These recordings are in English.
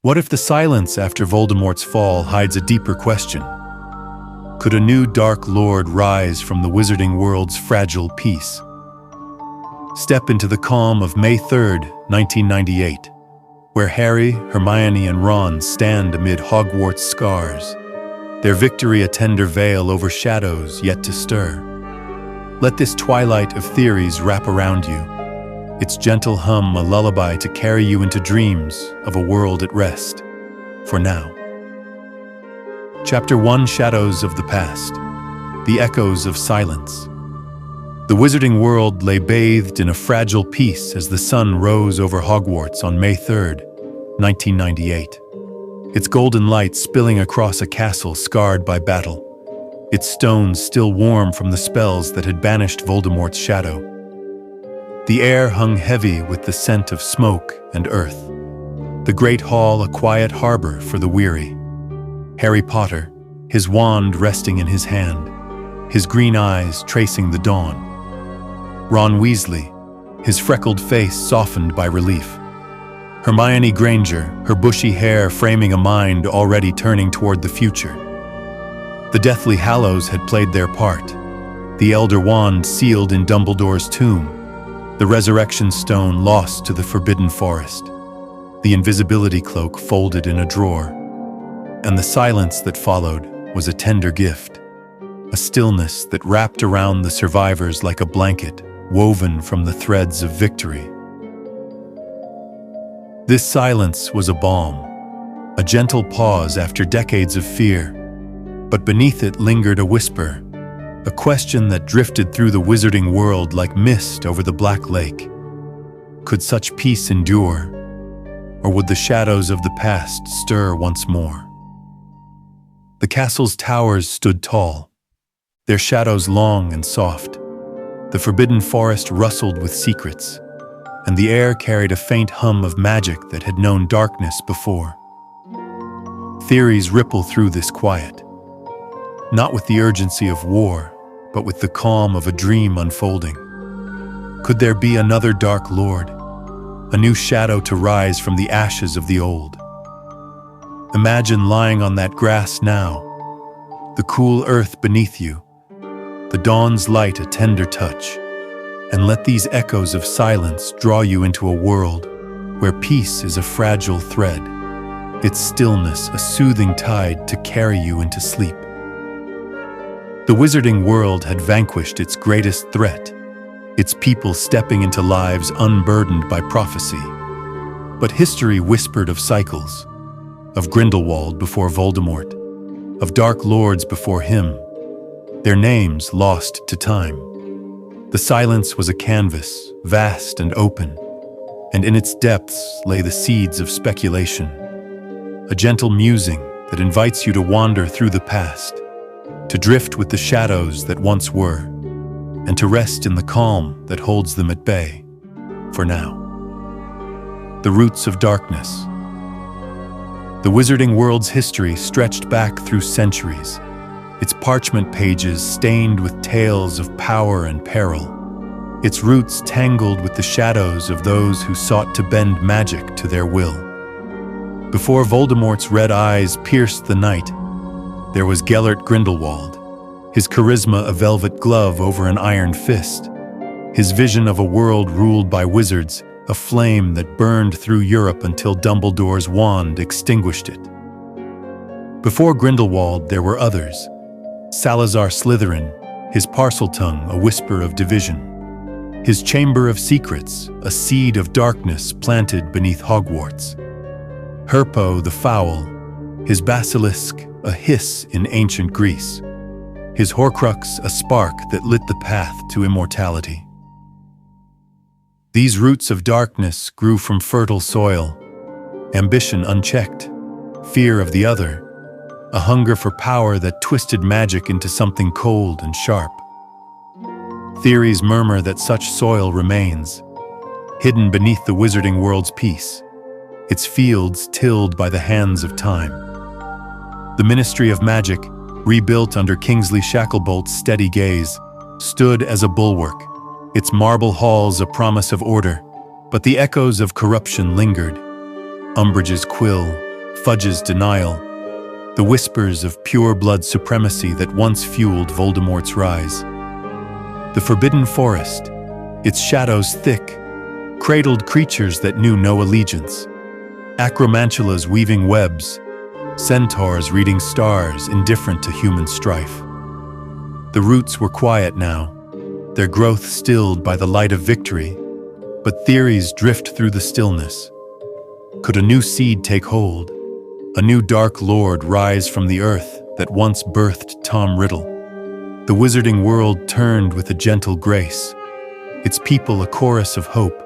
What if the silence after Voldemort's fall hides a deeper question? Could a new Dark Lord rise from the wizarding world's fragile peace? Step into the calm of May 3rd, 1998, where Harry, Hermione, and Ron stand amid Hogwarts scars, their victory a tender veil over shadows yet to stir. Let this twilight of theories wrap around you, its gentle hum a lullaby to carry you into dreams of a world at rest, for now. Chapter 1: Shadows of the Past. The Echoes of Silence. The wizarding world lay bathed in a fragile peace as the sun rose over Hogwarts on May 3rd, 1998. Its golden light spilling across a castle scarred by battle, its stones still warm from the spells that had banished Voldemort's shadow. The air hung heavy with the scent of smoke and earth, the great hall a quiet harbor for the weary. Harry Potter, his wand resting in his hand, his green eyes tracing the dawn. Ron Weasley, his freckled face softened by relief. Hermione Granger, her bushy hair framing a mind already turning toward the future. The Deathly Hallows had played their part, the Elder Wand sealed in Dumbledore's tomb, the Resurrection Stone lost to the Forbidden Forest, the Invisibility Cloak folded in a drawer, and the silence that followed was a tender gift, a stillness that wrapped around the survivors like a blanket woven from the threads of victory. This silence was a balm, a gentle pause after decades of fear, but beneath it lingered a whisper, a question that drifted through the wizarding world like mist over the Black Lake. Could such peace endure, or would the shadows of the past stir once more? The castle's towers stood tall, their shadows long and soft. The forbidden forest rustled with secrets, and the air carried a faint hum of magic that had known darkness before. Theories ripple through this quiet, not with the urgency of war, but with the calm of a dream unfolding. Could there be another Dark Lord, a new shadow to rise from the ashes of the old? Imagine lying on that grass now, the cool earth beneath you, the dawn's light a tender touch, and let these echoes of silence draw you into a world where peace is a fragile thread, its stillness a soothing tide to carry you into sleep. The wizarding world had vanquished its greatest threat, its people stepping into lives unburdened by prophecy. But history whispered of cycles, of Grindelwald before Voldemort, of Dark Lords before him, their names lost to time. The silence was a canvas, vast and open, and in its depths lay the seeds of speculation, a gentle musing that invites you to wander through the past, to drift with the shadows that once were, and to rest in the calm that holds them at bay, for now. The Roots of Darkness. The wizarding world's history stretched back through centuries, its parchment pages stained with tales of power and peril, its roots tangled with the shadows of those who sought to bend magic to their will. Before Voldemort's red eyes pierced the night, there was Gellert Grindelwald, his charisma a velvet glove over an iron fist, his vision of a world ruled by wizards, a flame that burned through Europe until Dumbledore's wand extinguished it. Before Grindelwald, there were others. Salazar Slytherin, his Parseltongue a whisper of division, his Chamber of Secrets a seed of darkness planted beneath Hogwarts. Herpo the Foul, his Basilisk a hiss in ancient Greece, his Horcrux a spark that lit the path to immortality. These roots of darkness grew from fertile soil, ambition unchecked, fear of the other, a hunger for power that twisted magic into something cold and sharp. Theories murmur that such soil remains, hidden beneath the wizarding world's peace, its fields tilled by the hands of time. The Ministry of Magic, rebuilt under Kingsley Shacklebolt's steady gaze, stood as a bulwark, its marble halls a promise of order, but the echoes of corruption lingered. Umbridge's quill, Fudge's denial, the whispers of pure blood supremacy that once fueled Voldemort's rise. The Forbidden Forest, its shadows thick, cradled creatures that knew no allegiance. Acromantulas weaving webs, centaurs reading stars indifferent to human strife. The roots were quiet now, their growth stilled by the light of victory, but theories drift through the stillness. Could a new seed take hold? A new dark lord rise from the earth that once birthed Tom Riddle? The wizarding world turned with a gentle grace, its people a chorus of hope.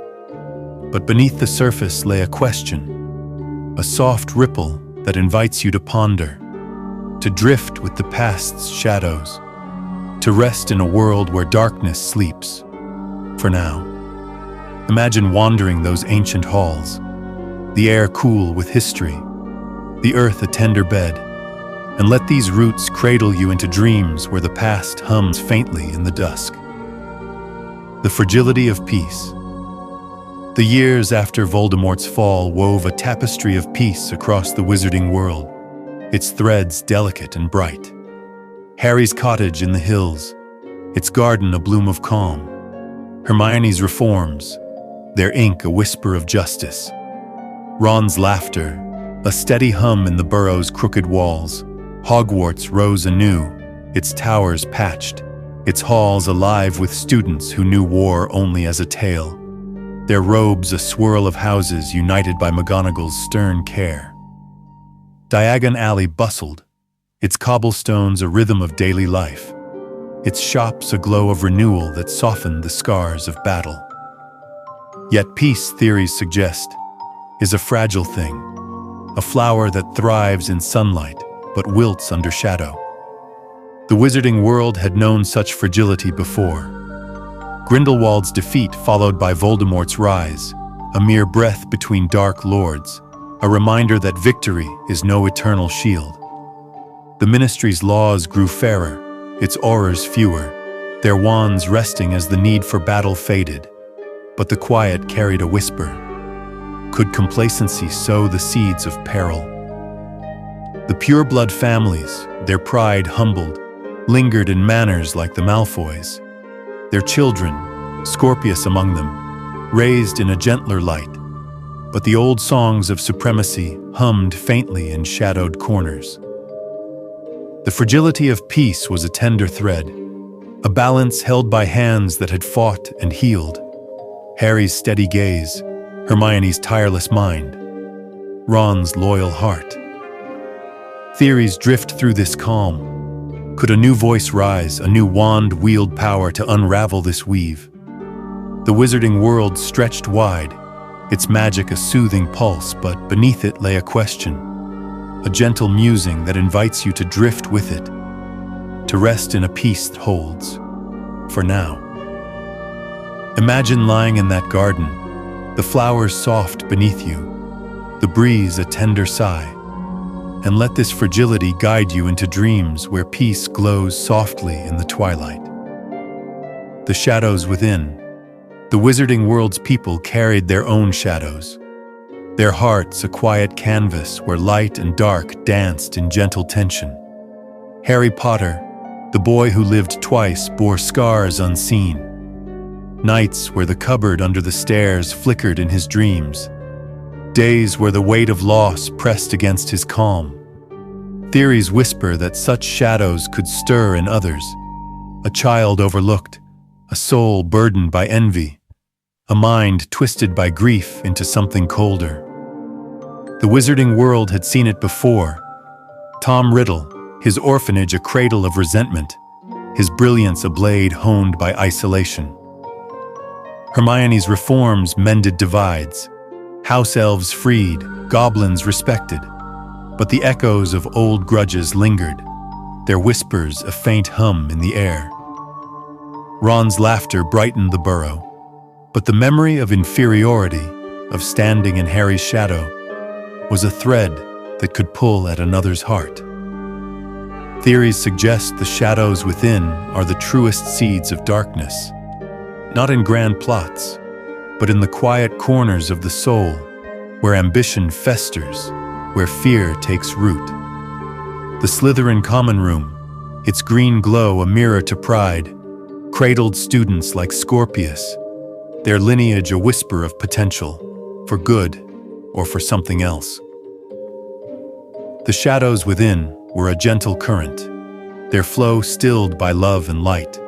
But beneath the surface lay a question, a soft ripple that invites you to ponder, to drift with the past's shadows, to rest in a world where darkness sleeps. For now, imagine wandering those ancient halls, the air cool with history, the earth a tender bed, and let these roots cradle you into dreams where the past hums faintly in the dusk. The fragility of peace. The years after Voldemort's fall wove a tapestry of peace across the wizarding world, its threads delicate and bright. Harry's cottage in the hills, its garden a bloom of calm. Hermione's reforms, their ink a whisper of justice. Ron's laughter, a steady hum in the burrow's crooked walls. Hogwarts rose anew, its towers patched, its halls alive with students who knew war only as a tale. Their robes a swirl of houses united by McGonagall's stern care. Diagon Alley bustled, its cobblestones a rhythm of daily life, its shops a glow of renewal that softened the scars of battle. Yet peace, theories suggest, is a fragile thing, a flower that thrives in sunlight but wilts under shadow. The wizarding world had known such fragility before. Grindelwald's defeat followed by Voldemort's rise, a mere breath between dark lords, a reminder that victory is no eternal shield. The Ministry's laws grew fairer, its aurors fewer, their wands resting as the need for battle faded. But the quiet carried a whisper. Could complacency sow the seeds of peril? The pureblood families, their pride humbled, lingered in manners like the Malfoys. Their children, Scorpius among them, raised in a gentler light. But the old songs of supremacy hummed faintly in shadowed corners. The fragility of peace was a tender thread, a balance held by hands that had fought and healed. Harry's steady gaze, Hermione's tireless mind, Ron's loyal heart. Theories drift through this calm. Could a new voice rise, a new wand wield power to unravel this weave? The wizarding world stretched wide, its magic a soothing pulse, but beneath it lay a question, a gentle musing that invites you to drift with it, to rest in a peace that holds, for now. Imagine lying in that garden, the flowers soft beneath you, the breeze a tender sigh, and let this fragility guide you into dreams where peace glows softly in the twilight. The shadows within. The wizarding world's people carried their own shadows, their hearts a quiet canvas where light and dark danced in gentle tension. Harry Potter, the boy who lived twice, bore scars unseen. Nights where the cupboard under the stairs flickered in his dreams. Days where the weight of loss pressed against his calm. Theories whisper that such shadows could stir in others. A child overlooked, a soul burdened by envy, a mind twisted by grief into something colder. The wizarding world had seen it before. Tom Riddle, his orphanage a cradle of resentment, his brilliance a blade honed by isolation. Hermione's reforms mended divides, house elves freed, goblins respected. But the echoes of old grudges lingered, their whispers a faint hum in the air. Ron's laughter brightened the burrow, but the memory of inferiority, of standing in Harry's shadow, was a thread that could pull at another's heart. Theories suggest the shadows within are the truest seeds of darkness, not in grand plots, but in the quiet corners of the soul, where ambition festers, where fear takes root. The Slytherin common room, its green glow a mirror to pride, cradled students like Scorpius, their lineage a whisper of potential, for good or for something else. The shadows within were a gentle current, their flow stilled by love and light.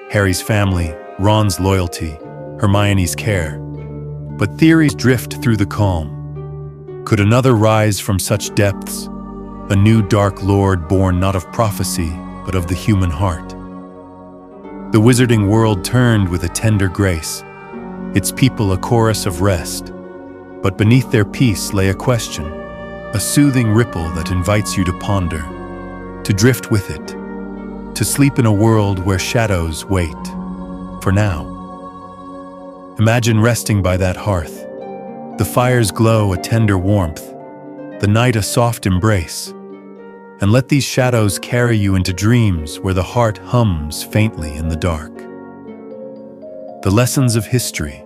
Harry's family, Ron's loyalty, Hermione's care. But theories drift through the calm. Could another rise from such depths? A new dark lord born not of prophecy, but of the human heart. The wizarding world turned with a tender grace, its people a chorus of rest. But beneath their peace lay a question, a soothing ripple that invites you to ponder, to drift with it, to sleep in a world where shadows wait. For now. Imagine resting by that hearth, the fire's glow a tender warmth, the night a soft embrace, and let these shadows carry you into dreams where the heart hums faintly in the dark. The lessons of history.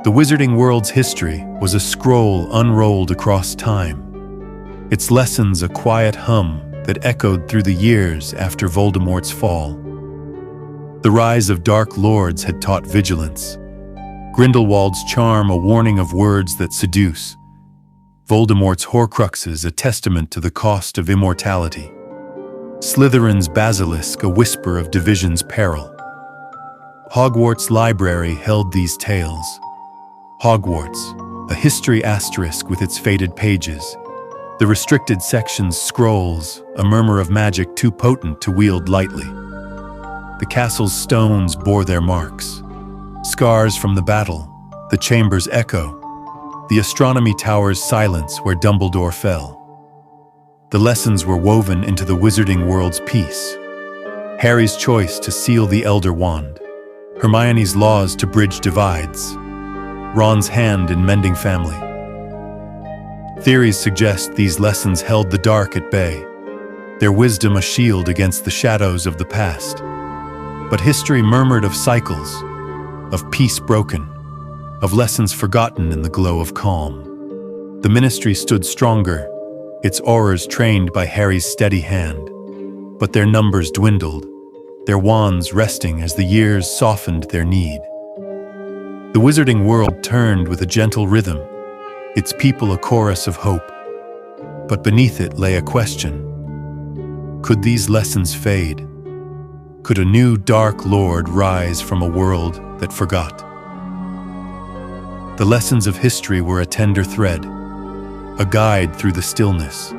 The wizarding world's history was a scroll unrolled across time, its lessons a quiet hum that echoed through the years after Voldemort's fall. The rise of dark lords had taught vigilance, Grindelwald's charm a warning of words that seduce, Voldemort's Horcruxes a testament to the cost of immortality, Slytherin's basilisk a whisper of division's peril. Hogwarts' library held these tales. Hogwarts, a history asterisk with its faded pages, the restricted section's scrolls, a murmur of magic too potent to wield lightly. The castle's stones bore their marks, scars from the battle, the chamber's echo, the astronomy tower's silence where Dumbledore fell. The lessons were woven into the wizarding world's peace. Harry's choice to seal the Elder Wand, Hermione's laws to bridge divides, Ron's hand in mending family. Theories suggest these lessons held the dark at bay, their wisdom a shield against the shadows of the past. But history murmured of cycles, of peace broken, of lessons forgotten in the glow of calm. The Ministry stood stronger, its aurors trained by Harry's steady hand. But their numbers dwindled, their wands resting as the years softened their need. The wizarding world turned with a gentle rhythm, its people a chorus of hope. But beneath it lay a question. Could these lessons fade? Could a new dark lord rise from a world that forgot? The lessons of history were a tender thread, a guide through the stillness,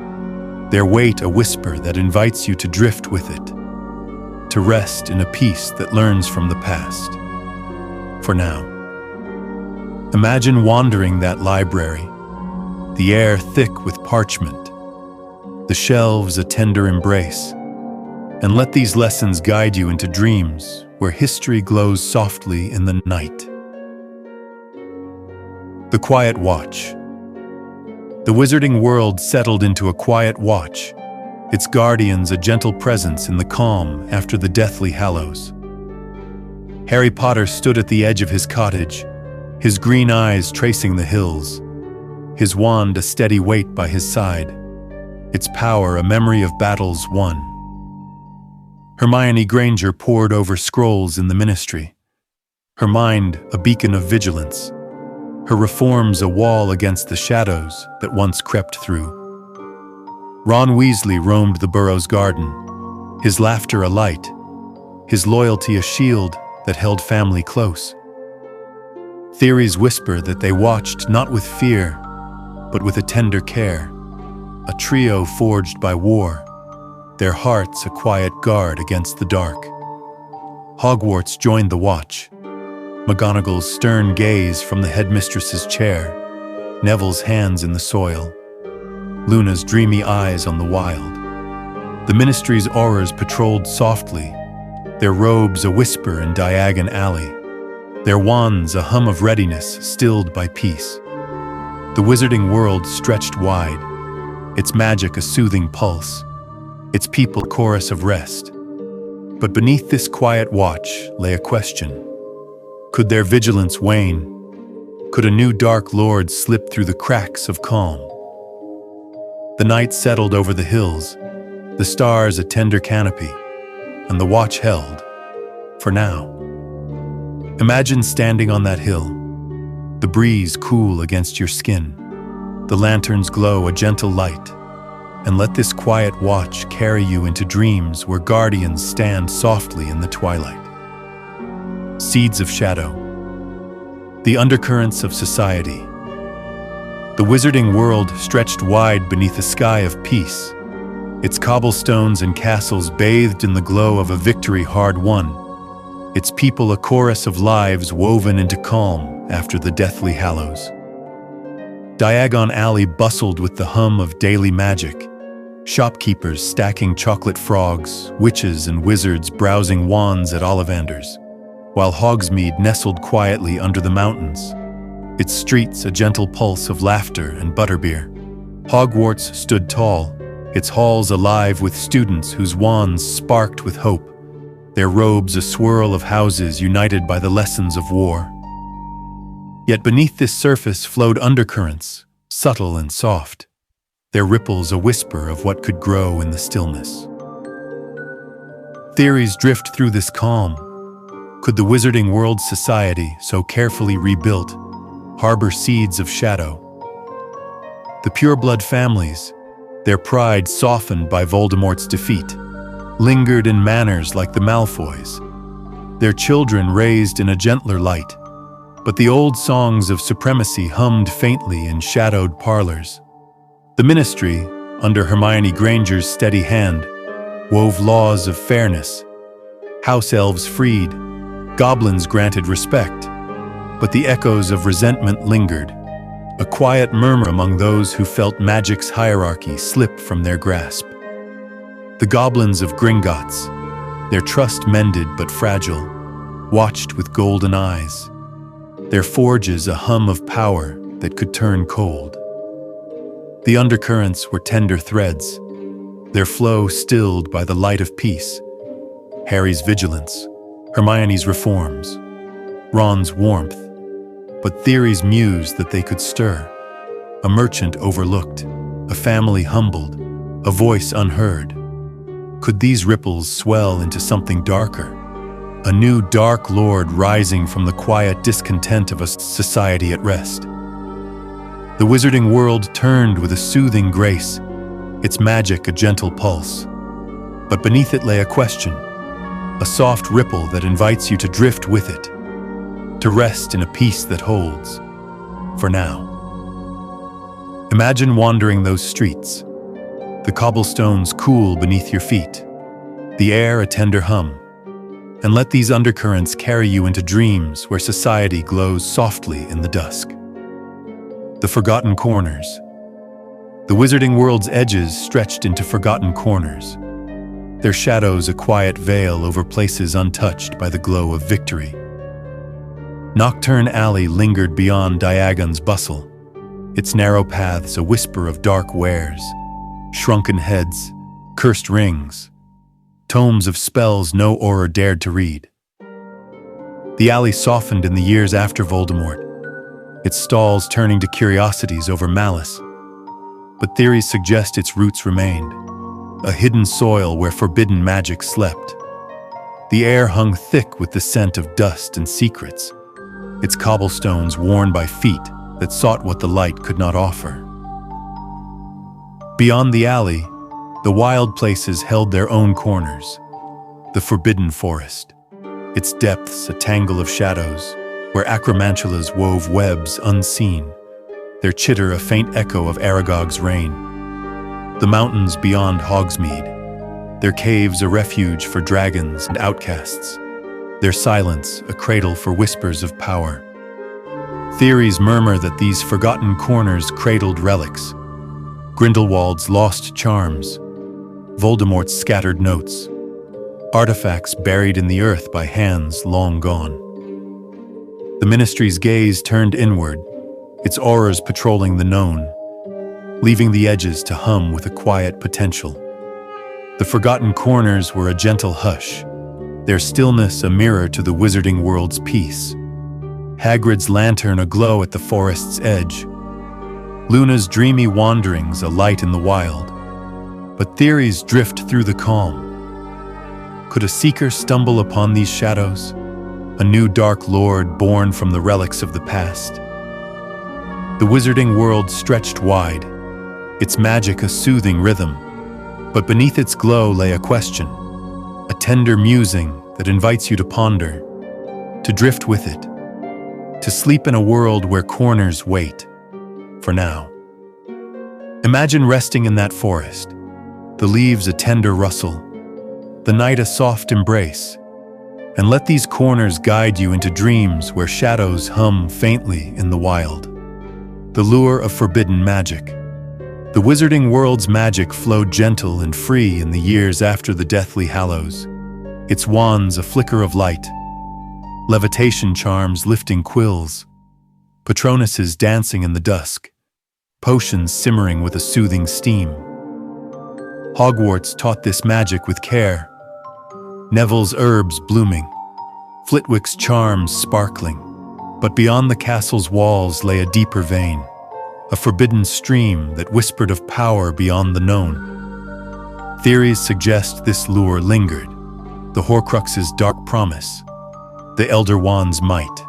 their weight a whisper that invites you to drift with it, to rest in a peace that learns from the past. For now, imagine wandering that library, the air thick with parchment, the shelves a tender embrace, and let these lessons guide you into dreams where history glows softly in the night. The Quiet Watch. The wizarding world settled into a quiet watch, its guardians a gentle presence in the calm after the deathly hallows. Harry Potter stood at the edge of his cottage, his green eyes tracing the hills, his wand a steady weight by his side, its power a memory of battles won. Hermione Granger pored over scrolls in the Ministry, her mind a beacon of vigilance, her reforms a wall against the shadows that once crept through. Ron Weasley roamed the Burrow's garden, his laughter a light, his loyalty a shield that held family close. Theories whisper that they watched not with fear, but with a tender care, a trio forged by war, their hearts a quiet guard against the dark. Hogwarts joined the watch, McGonagall's stern gaze from the headmistress's chair, Neville's hands in the soil, Luna's dreamy eyes on the wild. The Ministry's aurors patrolled softly, their robes a whisper in Diagon Alley, their wands a hum of readiness stilled by peace. The wizarding world stretched wide, its magic a soothing pulse, its people a chorus of rest. But beneath this quiet watch lay a question. Could their vigilance wane? Could a new dark lord slip through the cracks of calm? The night settled over the hills, the stars a tender canopy, and the watch held, for now. Imagine standing on that hill, the breeze cool against your skin, the lanterns glow a gentle light, and let this quiet watch carry you into dreams where guardians stand softly in the twilight. Seeds of shadow, the undercurrents of society. The wizarding world stretched wide beneath a sky of peace, its cobblestones and castles bathed in the glow of a victory hard won, its people a chorus of lives woven into calm after the deathly hallows. Diagon Alley bustled with the hum of daily magic, shopkeepers stacking chocolate frogs, witches and wizards browsing wands at Ollivanders, while Hogsmeade nestled quietly under the mountains, its streets a gentle pulse of laughter and butterbeer. Hogwarts stood tall, its halls alive with students whose wands sparked with hope, their robes a swirl of houses united by the lessons of war. Yet beneath this surface flowed undercurrents, subtle and soft, their ripples a whisper of what could grow in the stillness. Theories drift through this calm. Could the wizarding world's society, so carefully rebuilt, harbor seeds of shadow? The pureblood families, their pride softened by Voldemort's defeat, lingered in manners like the Malfoys, their children raised in a gentler light, but the old songs of supremacy hummed faintly in shadowed parlors. The Ministry, under Hermione Granger's steady hand, wove laws of fairness. House elves freed, goblins granted respect, but the echoes of resentment lingered, a quiet murmur among those who felt magic's hierarchy slip from their grasp. The goblins of Gringotts, their trust mended but fragile, watched with golden eyes, their forges a hum of power that could turn cold. The undercurrents were tender threads, their flow stilled by the light of peace. Harry's vigilance, Hermione's reforms, Ron's warmth, but theories mused that they could stir. A merchant overlooked, a family humbled, a voice unheard. Could these ripples swell into something darker? A new dark lord rising from the quiet discontent of a society at rest. The wizarding world turned with a soothing grace, its magic a gentle pulse. But beneath it lay a question, a soft ripple that invites you to drift with it, to rest in a peace that holds, for now. Imagine wandering those streets, the cobblestones cool beneath your feet, the air a tender hum, and let these undercurrents carry you into dreams where society glows softly in the dusk. The forgotten corners. The wizarding world's edges stretched into forgotten corners, their shadows a quiet veil over places untouched by the glow of victory. Nocturne Alley lingered beyond Diagon's bustle, its narrow paths a whisper of dark wares, shrunken heads, cursed rings, tomes of spells no auror dared to read. The alley softened in the years after Voldemort, its stalls turning to curiosities over malice. But theories suggest its roots remained, a hidden soil where forbidden magic slept. The air hung thick with the scent of dust and secrets, its cobblestones worn by feet that sought what the light could not offer. Beyond the alley, the wild places held their own corners, the forbidden forest, its depths a tangle of shadows, where acromantulas wove webs unseen, their chitter a faint echo of Aragog's reign. The mountains beyond Hogsmeade, their caves a refuge for dragons and outcasts, their silence a cradle for whispers of power. Theories murmur that these forgotten corners cradled relics, Grindelwald's lost charms, Voldemort's scattered notes, artifacts buried in the earth by hands long gone. The Ministry's gaze turned inward, its auras patrolling the known, leaving the edges to hum with a quiet potential. The forgotten corners were a gentle hush, their stillness a mirror to the wizarding world's peace. Hagrid's lantern aglow at the forest's edge, Luna's dreamy wanderings a light in the wild, but theories drift through the calm. Could a seeker stumble upon these shadows, a new dark lord born from the relics of the past? The wizarding world stretched wide, its magic a soothing rhythm, but beneath its glow lay a question, a tender musing that invites you to ponder, to drift with it, to sleep in a world where corners wait, for now. Imagine resting in that forest, the leaves a tender rustle, the night a soft embrace, and let these corners guide you into dreams where shadows hum faintly in the wild. The lure of forbidden magic. The wizarding world's magic flowed gentle and free in the years after the Deathly Hallows, its wands a flicker of light, levitation charms lifting quills, patronesses dancing in the dusk, potions simmering with a soothing steam. Hogwarts taught this magic with care, Neville's herbs blooming, Flitwick's charms sparkling, but beyond the castle's walls lay a deeper vein, a forbidden stream that whispered of power beyond the known. Theories suggest this lure lingered, the Horcrux's dark promise, the Elder Wand's might,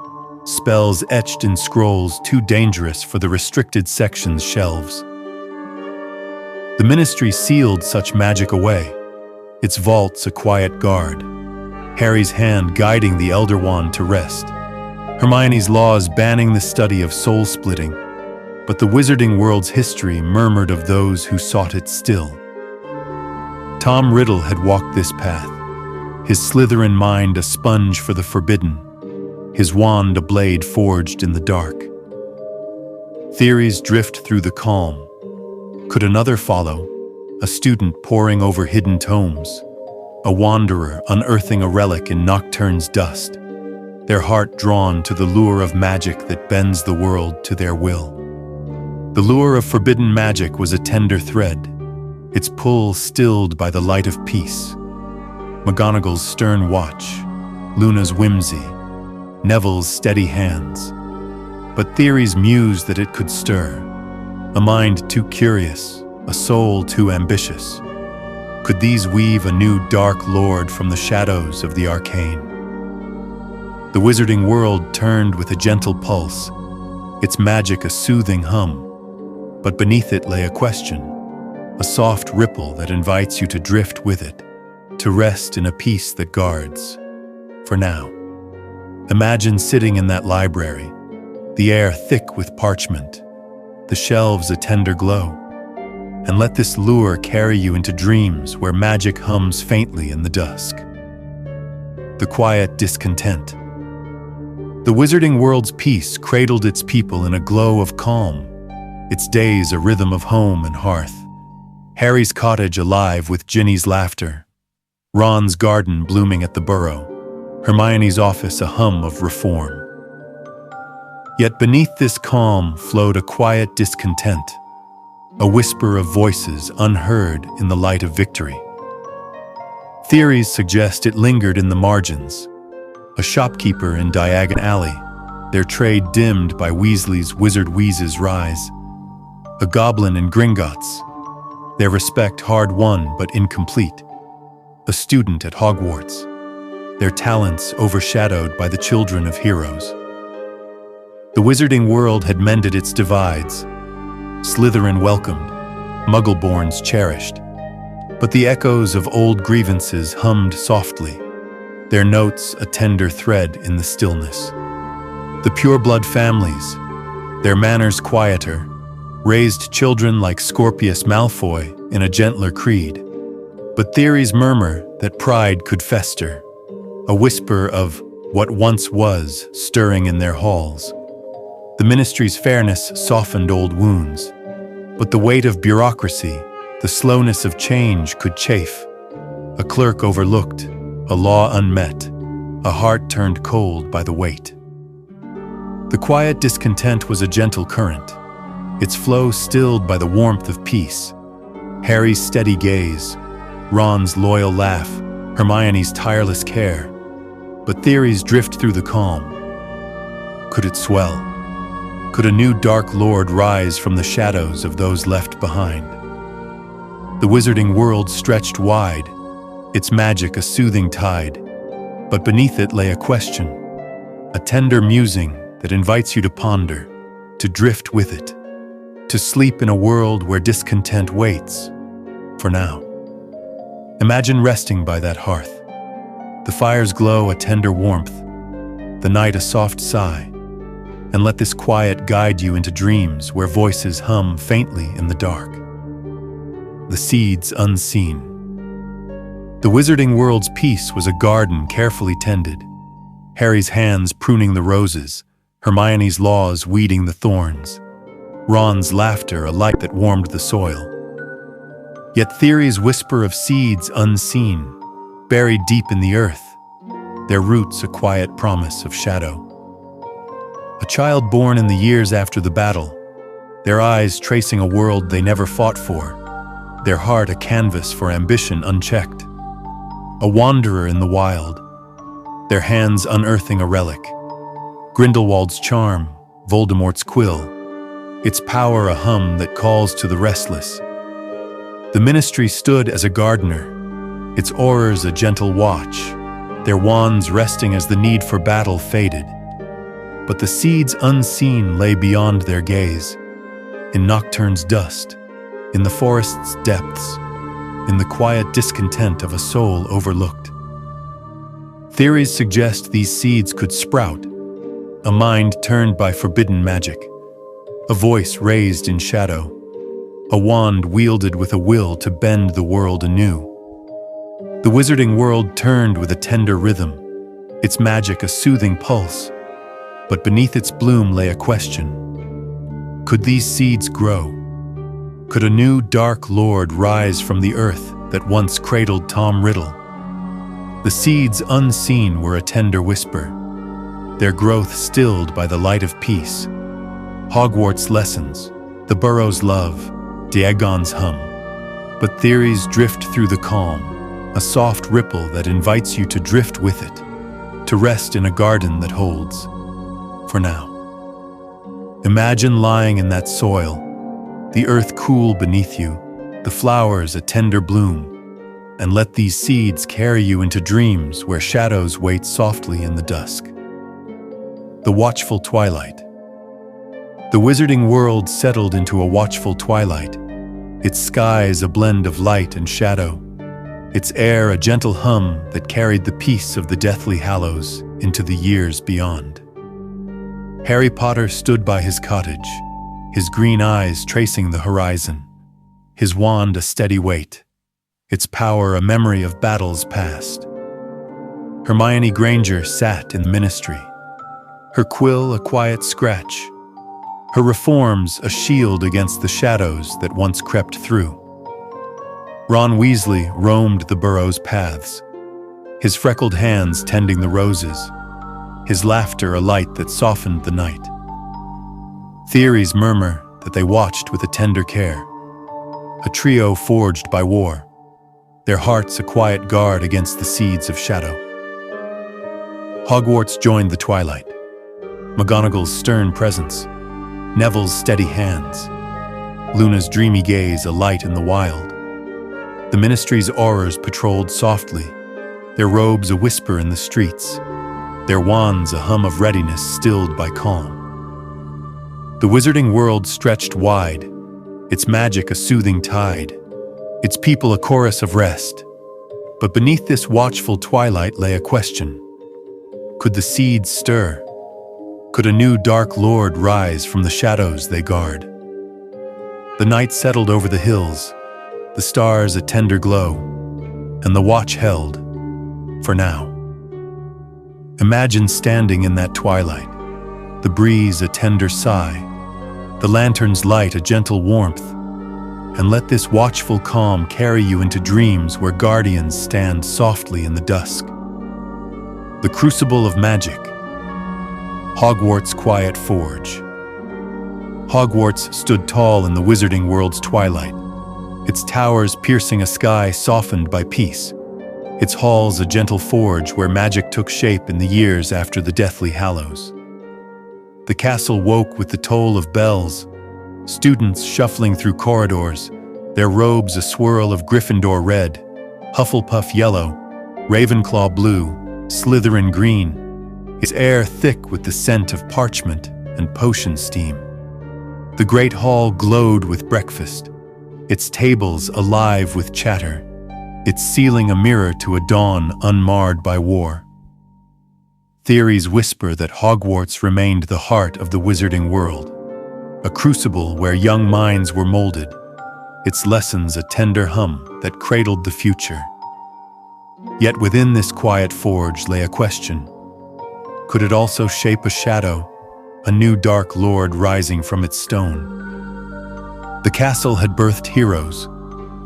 spells etched in scrolls too dangerous for the restricted section's shelves. The Ministry sealed such magic away, its vaults a quiet guard, Harry's hand guiding the Elder Wand to rest, Hermione's laws banning the study of soul-splitting, but the wizarding world's history murmured of those who sought it still. Tom Riddle had walked this path, his Slytherin mind a sponge for the forbidden, his wand a blade forged in the dark. Theories drift through the calm. Could another follow, a student poring over hidden tomes, a wanderer unearthing a relic in Nocturne's dust, their heart drawn to the lure of magic that bends the world to their will. The lure of forbidden magic was a tender thread, its pull stilled by the light of peace. McGonagall's stern watch, Luna's whimsy, Neville's steady hands. But theories mused that it could stir, a mind too curious, a soul too ambitious. Could these weave a new dark lord from the shadows of the arcane? The wizarding world turned with a gentle pulse, its magic a soothing hum, but beneath it lay a question, a soft ripple that invites you to drift with it, to rest in a peace that guards, for now. Imagine sitting in that library, the air thick with parchment, the shelves a tender glow, and let this lure carry you into dreams where magic hums faintly in the dusk. The quiet discontent. The wizarding world's peace cradled its people in a glow of calm, its days a rhythm of home and hearth, Harry's cottage alive with Ginny's laughter, Ron's garden blooming at the Burrow, Hermione's office a hum of reform. Yet beneath this calm flowed a quiet discontent, a whisper of voices unheard in the light of victory. Theories suggest it lingered in the margins, a shopkeeper in Diagon Alley, their trade dimmed by Weasley's Wizard Wheez's rise, a goblin in Gringotts, their respect hard-won but incomplete, a student at Hogwarts, their talents overshadowed by the children of heroes. The wizarding world had mended its divides, Slytherin welcomed, Muggleborns cherished, but the echoes of old grievances hummed softly, their notes a tender thread in the stillness. The pureblood families, their manners quieter, raised children like Scorpius Malfoy in a gentler creed, but theories murmur that pride could fester, a whisper of what once was stirring in their halls. The Ministry's fairness softened old wounds, but the weight of bureaucracy, the slowness of change could chafe. A clerk overlooked, a law unmet, a heart turned cold by the weight. The quiet discontent was a gentle current, its flow stilled by the warmth of peace. Harry's steady gaze, Ron's loyal laugh, Hermione's tireless care. But theories drift through the calm. Could it swell? Could a new dark lord rise from the shadows of those left behind? The wizarding world stretched wide, its magic a soothing tide, but beneath it lay a question, a tender musing that invites you to ponder, to drift with it, to sleep in a world where discontent waits, for now. Imagine resting by that hearth, the fire's glow a tender warmth, the night a soft sigh, and let this quiet guide you into dreams where voices hum faintly in the dark. The seeds unseen. The wizarding world's peace was a garden carefully tended, Harry's hands pruning the roses, Hermione's laws weeding the thorns, Ron's laughter a light that warmed the soil. Yet theories whisper of seeds unseen, buried deep in the earth, their roots a quiet promise of shadow. A child born in the years after the battle, their eyes tracing a world they never fought for, their heart a canvas for ambition unchecked. A wanderer in the wild, their hands unearthing a relic. Grindelwald's charm, Voldemort's quill, its power a hum that calls to the restless. The ministry stood as a gardener, its aurors a gentle watch, their wands resting as the need for battle faded. But the seeds unseen lay beyond their gaze, in Nocturne's dust, in the forest's depths, in the quiet discontent of a soul overlooked. Theories suggest these seeds could sprout, a mind turned by forbidden magic, a voice raised in shadow, a wand wielded with a will to bend the world anew. The wizarding world turned with a tender rhythm, its magic a soothing pulse, but beneath its bloom lay a question. Could these seeds grow? Could a new dark lord rise from the earth that once cradled Tom Riddle? The seeds unseen were a tender whisper, their growth stilled by the light of peace. Hogwarts lessons, the burrow's love, Diagon's hum. But theories drift through the calm, a soft ripple that invites you to drift with it, to rest in a garden that holds. For now. Imagine lying in that soil, the earth cool beneath you, the flowers a tender bloom, and let these seeds carry you into dreams where shadows wait softly in the dusk. The watchful twilight. The wizarding world settled into a watchful twilight, its skies a blend of light and shadow, its air a gentle hum that carried the peace of the Deathly Hallows into the years beyond. Harry Potter stood by his cottage, his green eyes tracing the horizon, his wand a steady weight, its power a memory of battles past. Hermione Granger sat in the ministry, her quill a quiet scratch, her reforms a shield against the shadows that once crept through. Ron Weasley roamed the burrow's paths, his freckled hands tending the roses, his laughter a light that softened the night. Theories murmur that they watched with a tender care, a trio forged by war, their hearts a quiet guard against the seeds of shadow. Hogwarts joined the twilight, McGonagall's stern presence, Neville's steady hands, Luna's dreamy gaze a light in the wild. The ministry's aurors patrolled softly, their robes a whisper in the streets, their wands a hum of readiness stilled by calm. The wizarding world stretched wide, its magic a soothing tide, its people a chorus of rest. But beneath this watchful twilight lay a question. Could the seeds stir? Could a new dark lord rise from the shadows they guard? The night settled over the hills, the stars a tender glow, and the watch held, for now. Imagine standing in that twilight, the breeze a tender sigh, the lantern's light a gentle warmth, and let this watchful calm carry you into dreams where guardians stand softly in the dusk. The Crucible of Magic. Hogwarts' quiet forge. Hogwarts stood tall in the wizarding world's twilight, its towers piercing a sky softened by peace, its halls a gentle forge where magic took shape in the years after the Deathly Hallows. The castle woke with the toll of bells, students shuffling through corridors, their robes a swirl of Gryffindor red, Hufflepuff yellow, Ravenclaw blue, Slytherin green, its air thick with the scent of parchment and potion steam. The great hall glowed with breakfast, its tables alive with chatter, its ceiling a mirror to a dawn unmarred by war. Theories whisper that Hogwarts remained the heart of the wizarding world, a crucible where young minds were molded, its lessons a tender hum that cradled the future. Yet within this quiet forge lay a question. Could it also shape a shadow, a new dark lord rising from its stone? The castle had birthed heroes,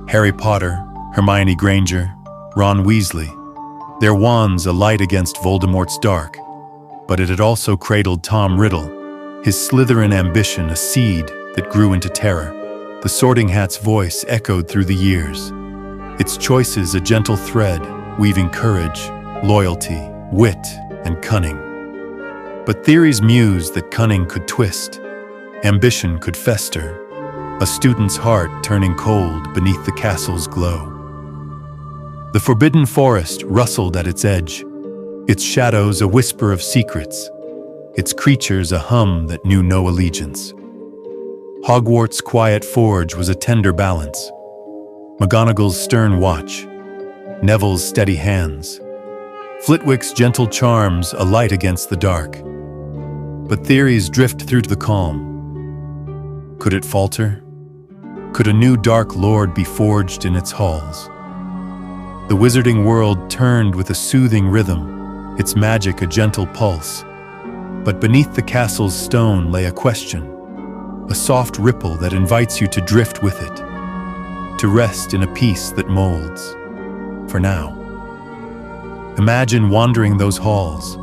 Harry Potter, Hermione Granger, Ron Weasley, their wands a light against Voldemort's dark. But it had also cradled Tom Riddle, his Slytherin ambition a seed that grew into terror. The Sorting Hat's voice echoed through the years, its choices a gentle thread, weaving courage, loyalty, wit, and cunning. But theories mused that cunning could twist, ambition could fester, a student's heart turning cold beneath the castle's glow. The forbidden forest rustled at its edge, its shadows a whisper of secrets, its creatures a hum that knew no allegiance. Hogwarts' quiet forge was a tender balance, McGonagall's stern watch, Neville's steady hands, Flitwick's gentle charms a light against the dark. But theories drift through to the calm. Could it falter? Could a new dark lord be forged in its halls? The wizarding world turned with a soothing rhythm, its magic a gentle pulse. But beneath the castle's stone lay a question, a soft ripple that invites you to drift with it, to rest in a peace that molds. For now. Imagine wandering those halls,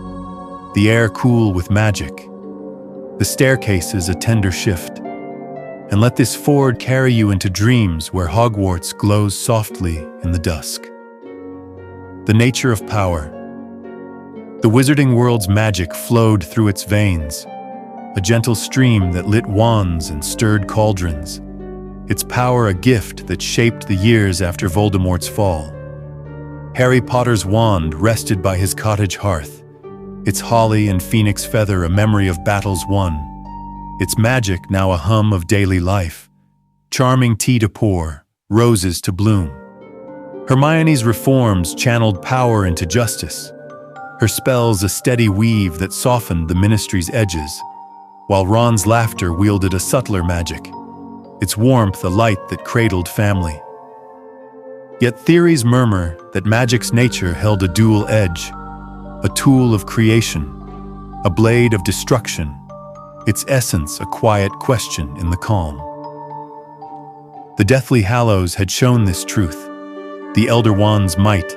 the air cool with magic, the staircases a tender shift, and let this forge carry you into dreams where Hogwarts glows softly in the dusk. The nature of power. The wizarding world's magic flowed through its veins, a gentle stream that lit wands and stirred cauldrons, its power a gift that shaped the years after Voldemort's fall. Harry Potter's wand rested by his cottage hearth, its holly and phoenix feather a memory of battles won, its magic now a hum of daily life, charming tea to pour, roses to bloom. Hermione's reforms channeled power into justice, her spells a steady weave that softened the ministry's edges, while Ron's laughter wielded a subtler magic, its warmth a light that cradled family. Yet theories murmur that magic's nature held a dual edge, a tool of creation, a blade of destruction, its essence a quiet question in the calm. The Deathly Hallows had shown this truth, the Elder Wand's might,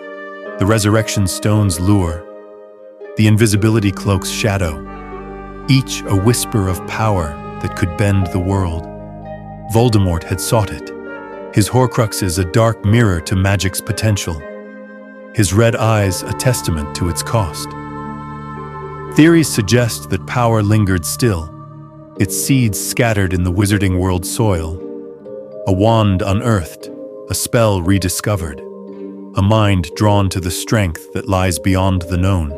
the Resurrection Stone's lure, the Invisibility Cloak's shadow, each a whisper of power that could bend the world. Voldemort had sought it, his Horcruxes a dark mirror to magic's potential, his red eyes a testament to its cost. Theories suggest that power lingered still, its seeds scattered in the wizarding world's soil, a wand unearthed, a spell rediscovered, a mind drawn to the strength that lies beyond the known.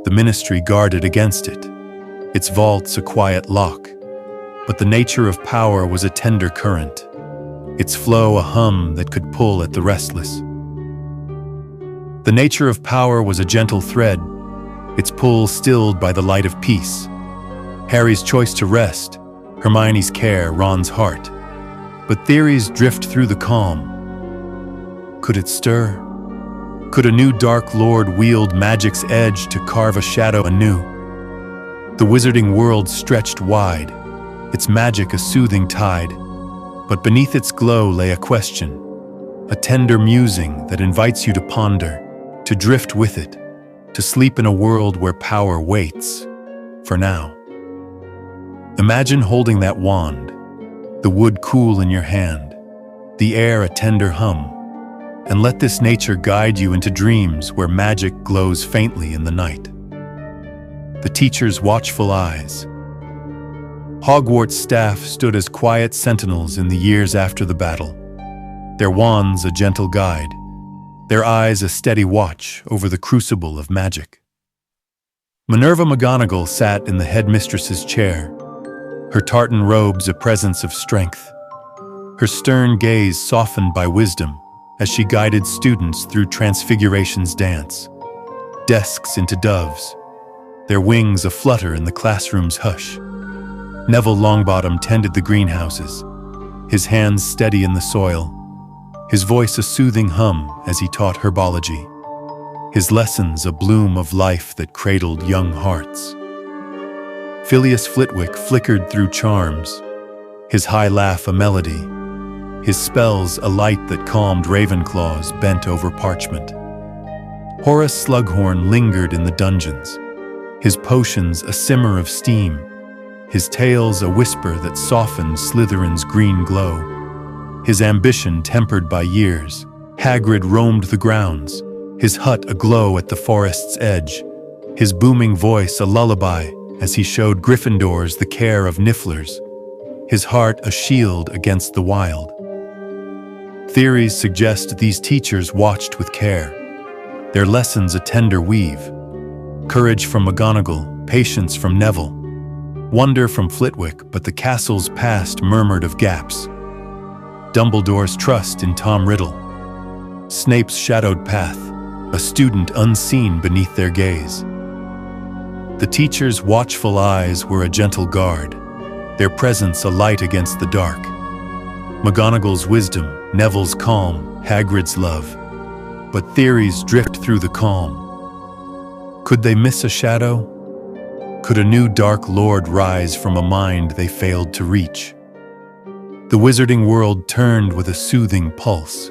The ministry guarded against it, its vaults a quiet lock, but the nature of power was a tender current, its flow a hum that could pull at the restless. The nature of power was a gentle thread, its pull stilled by the light of peace. Harry's choice to rest, Hermione's care, Ron's heart. But theories drift through the calm. Could it stir? Could a new Dark Lord wield magic's edge to carve a shadow anew? The wizarding world stretched wide, its magic a soothing tide, but beneath its glow lay a question, a tender musing that invites you to ponder, to drift with it, to sleep in a world where power waits, for now. Imagine holding that wand, the wood cool in your hand, the air a tender hum, and let this nature guide you into dreams where magic glows faintly in the night. the teacher's watchful eyes. Hogwarts staff stood as quiet sentinels in the years after the battle, their wands a gentle guide, their eyes a steady watch over the Crucible of Magic. Minerva McGonagall sat in the headmistress's chair, her tartan robes a presence of strength, her stern gaze softened by wisdom as she guided students through Transfiguration's dance, desks into doves, their wings aflutter in the classroom's hush. Neville Longbottom tended the greenhouses, his hands steady in the soil, his voice a soothing hum as he taught herbology, his lessons a bloom of life that cradled young hearts. Phileas Flitwick flickered through charms, his high laugh a melody, his spells a light that calmed Ravenclaws bent over parchment. Horace Slughorn lingered in the dungeons, his potions a simmer of steam, his tales a whisper that softened Slytherin's green glow. His ambition tempered by years, Hagrid roamed the grounds, his hut aglow at the forest's edge, his booming voice a lullaby as he showed Gryffindors the care of Nifflers, his heart a shield against the wild. Theories suggest these teachers watched with care, their lessons a tender weave, courage from McGonagall, patience from Neville, wonder from Flitwick, but the castle's past murmured of gaps. Dumbledore's trust in Tom Riddle, Snape's shadowed path, a student unseen beneath their gaze. The teachers' watchful eyes were a gentle guard, their presence a light against the dark. McGonagall's wisdom, Neville's calm, Hagrid's love. But theories drift through the calm. Could they miss a shadow? Could a new dark lord rise from a mind they failed to reach? The wizarding world turned with a soothing pulse,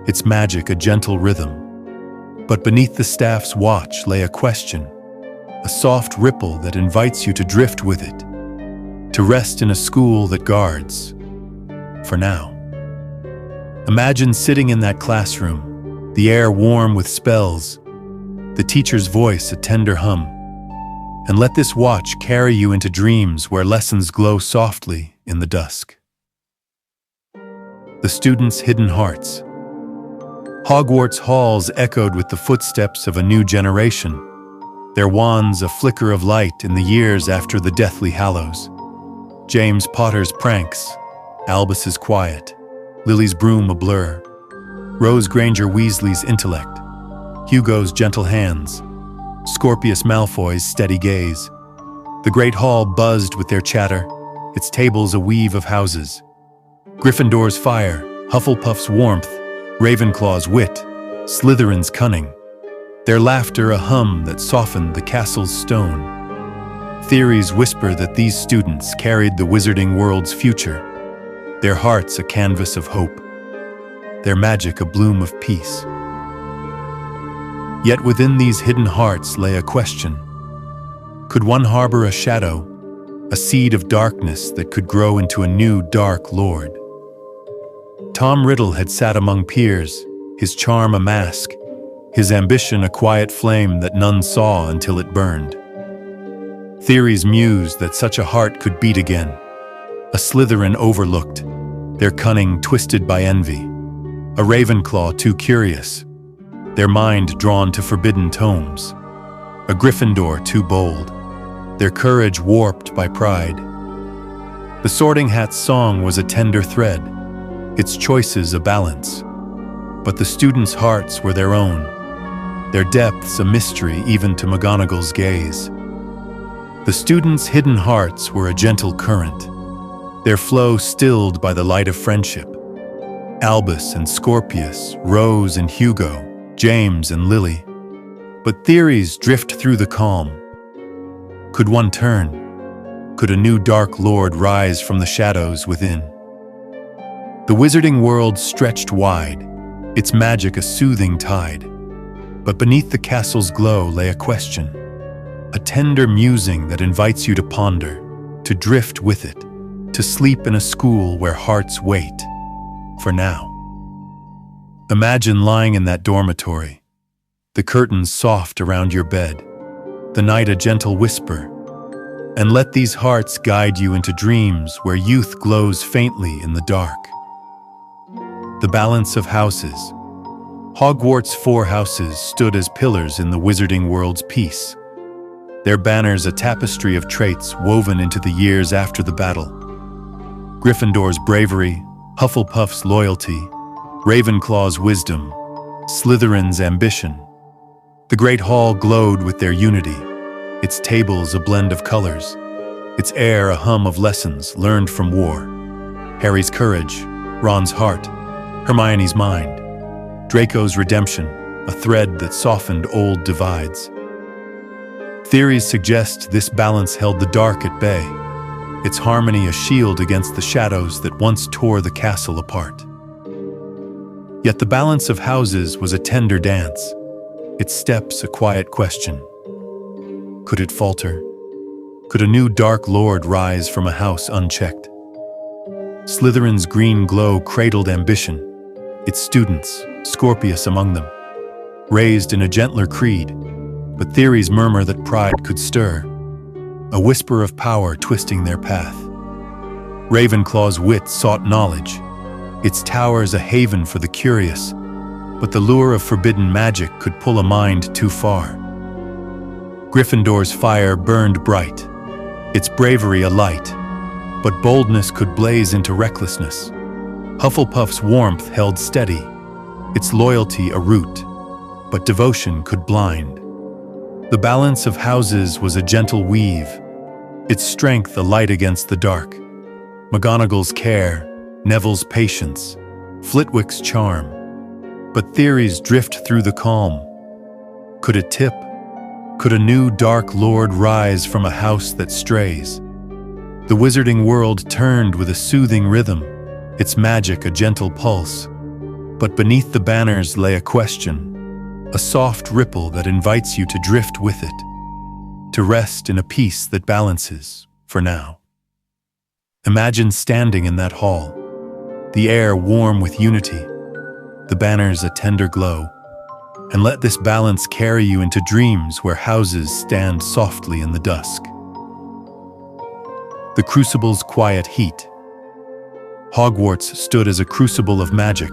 its magic a gentle rhythm. But beneath the staff's watch lay a question, a soft ripple that invites you to drift with it, to rest in a school that guards, for now. Imagine sitting in that classroom, the air warm with spells, the teacher's voice a tender hum, and let this watch carry you into dreams where lessons glow softly in the dusk. The students' hidden hearts. Hogwarts halls echoed with the footsteps of a new generation, their wands a flicker of light in the years after the Deathly Hallows. James Potter's pranks, Albus's quiet, Lily's broom a blur, Rose Granger Weasley's intellect, Hugo's gentle hands, Scorpius Malfoy's steady gaze. The great hall buzzed with their chatter, its tables a weave of houses. Gryffindor's fire, Hufflepuff's warmth, Ravenclaw's wit, Slytherin's cunning. Their laughter a hum that softened the castle's stone. Theories whisper that these students carried the wizarding world's future, their hearts a canvas of hope, their magic a bloom of peace. Yet within these hidden hearts lay a question. Could one harbor a shadow, a seed of darkness that could grow into a new dark lord? Tom Riddle had sat among peers, his charm a mask, his ambition a quiet flame that none saw until it burned. Theories mused that such a heart could beat again, a Slytherin overlooked, their cunning twisted by envy, a Ravenclaw too curious, their mind drawn to forbidden tomes, a Gryffindor too bold, their courage warped by pride. The Sorting Hat's song was a tender thread, its choices a balance, but the students' hearts were their own, their depths a mystery even to McGonagall's gaze. The students' hidden hearts were a gentle current, their flow stilled by the light of friendship. Albus and Scorpius, Rose and Hugo, James and Lily. But theories drift through the calm. Could one turn? Could a new dark lord rise from the shadows within? The wizarding world stretched wide, its magic a soothing tide. But beneath the castle's glow lay a question, a tender musing that invites you to ponder, to drift with it, to sleep in a school where hearts wait, for now. Imagine lying in that dormitory, the curtains soft around your bed, the night a gentle whisper, and let these hearts guide you into dreams where youth glows faintly in the dark. The balance of houses. Hogwarts' 4 houses stood as pillars in the wizarding world's peace, their banners a tapestry of traits woven into the years after the battle. Gryffindor's bravery, Hufflepuff's loyalty, Ravenclaw's wisdom, Slytherin's ambition. The Great Hall glowed with their unity, its tables a blend of colors, its air a hum of lessons learned from war. Harry's courage, Ron's heart, Hermione's mind, Draco's redemption, a thread that softened old divides. Theories suggest this balance held the dark at bay, its harmony a shield against the shadows that once tore the castle apart. Yet the balance of houses was a tender dance, its steps a quiet question. Could it falter? Could a new Dark Lord rise from a house unchecked? Slytherin's green glow cradled ambition, its students, Scorpius among them, raised in a gentler creed, but theories murmur that pride could stir, a whisper of power twisting their path. Ravenclaw's wit sought knowledge, its towers a haven for the curious, but the lure of forbidden magic could pull a mind too far. Gryffindor's fire burned bright, its bravery a light, but boldness could blaze into recklessness. Hufflepuff's warmth held steady, its loyalty a root, but devotion could blind. The balance of houses was a gentle weave, its strength a light against the dark. McGonagall's care, Neville's patience, Flitwick's charm. But theories drift through the calm. Could it tip? Could a new Dark Lord rise from a house that strays? The wizarding world turned with a soothing rhythm, its magic a gentle pulse. But beneath the banners lay a question, a soft ripple that invites you to drift with it, to rest in a peace that balances, for now. Imagine standing in that hall, the air warm with unity, the banners a tender glow, and let this balance carry you into dreams where houses stand softly in the dusk. The Crucible's quiet heat. Hogwarts stood as a crucible of magic,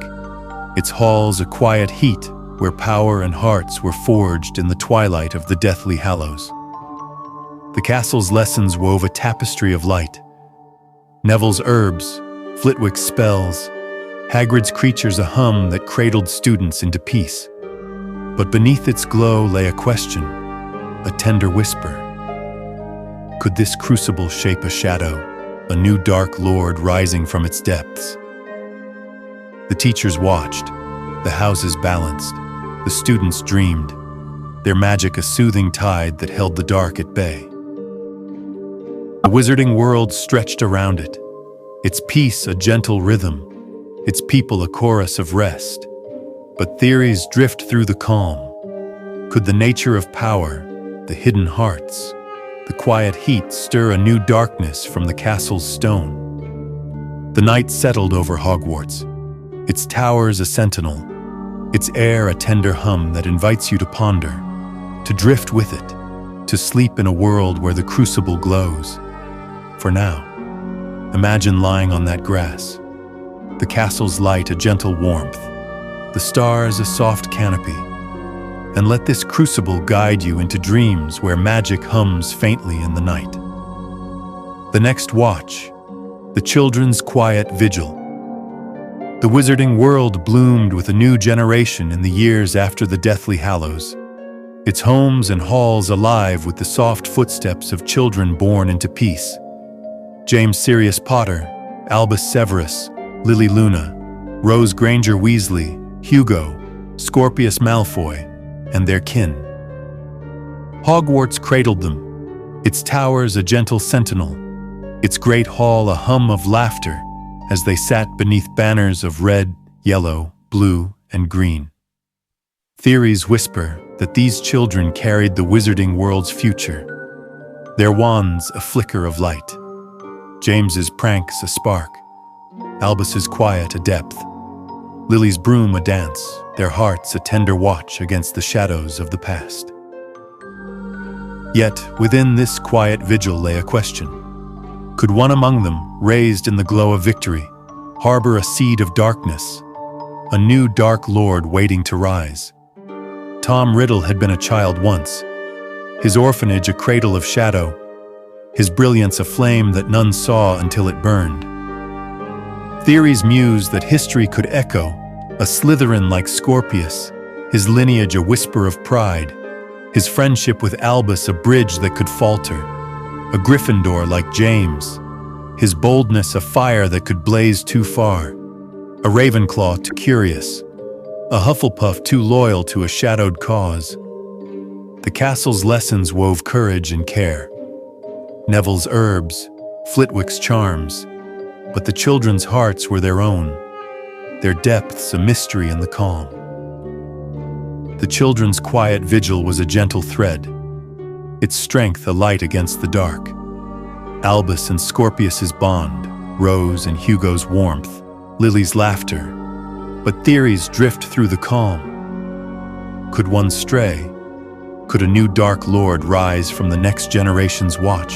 its halls a quiet heat where power and hearts were forged in the twilight of the Deathly Hallows. The castle's lessons wove a tapestry of light. Neville's herbs, Flitwick's spells, Hagrid's creatures a hum that cradled students into peace. But beneath its glow lay a question, a tender whisper. Could this crucible shape a shadow, a new Dark Lord rising from its depths? The teachers watched, the houses balanced, the students dreamed, their magic a soothing tide that held the dark at bay. The wizarding world stretched around it, its peace a gentle rhythm, its people a chorus of rest. But theories drift through the calm. Could the nature of power, the hidden hearts, the quiet heat stir a new darkness from the castle's stone? The night settled over Hogwarts, its towers a sentinel, its air a tender hum that invites you to ponder, to drift with it, to sleep in a world where the crucible glows. For now, imagine lying on that grass, the castle's light a gentle warmth, the stars a soft canopy, and let this crucible guide you into dreams where magic hums faintly in the night. The next watch, the children's quiet vigil. The wizarding world bloomed with a new generation in the years after the Deathly Hallows, its homes and halls alive with the soft footsteps of children born into peace. James Sirius Potter, Albus Severus, Lily Luna, Rose Granger Weasley, Hugo, Scorpius Malfoy, and their kin. Hogwarts cradled them, its towers a gentle sentinel, its great hall a hum of laughter as they sat beneath banners of red, yellow, blue, and green. Theories whisper that these children carried the wizarding world's future, their wands a flicker of light, James's pranks a spark, Albus's quiet a depth, Lily's broom a dance, their hearts a tender watch against the shadows of the past. Yet, within this quiet vigil lay a question. Could one among them, raised in the glow of victory, harbor a seed of darkness, a new dark lord waiting to rise? Tom Riddle had been a child once, his orphanage a cradle of shadow, his brilliance a flame that none saw until it burned. Theories muse that history could echo, a Slytherin like Scorpius, his lineage a whisper of pride, his friendship with Albus a bridge that could falter, a Gryffindor like James, his boldness a fire that could blaze too far, a Ravenclaw too curious, a Hufflepuff too loyal to a shadowed cause. The castle's lessons wove courage and care, Neville's herbs, Flitwick's charms, but the children's hearts were their own, their depths a mystery in the calm. The children's quiet vigil was a gentle thread, its strength a light against the dark. Albus and Scorpius's bond, Rose and Hugo's warmth, Lily's laughter, but theories drift through the calm. Could one stray? Could a new Dark Lord rise from the next generation's watch?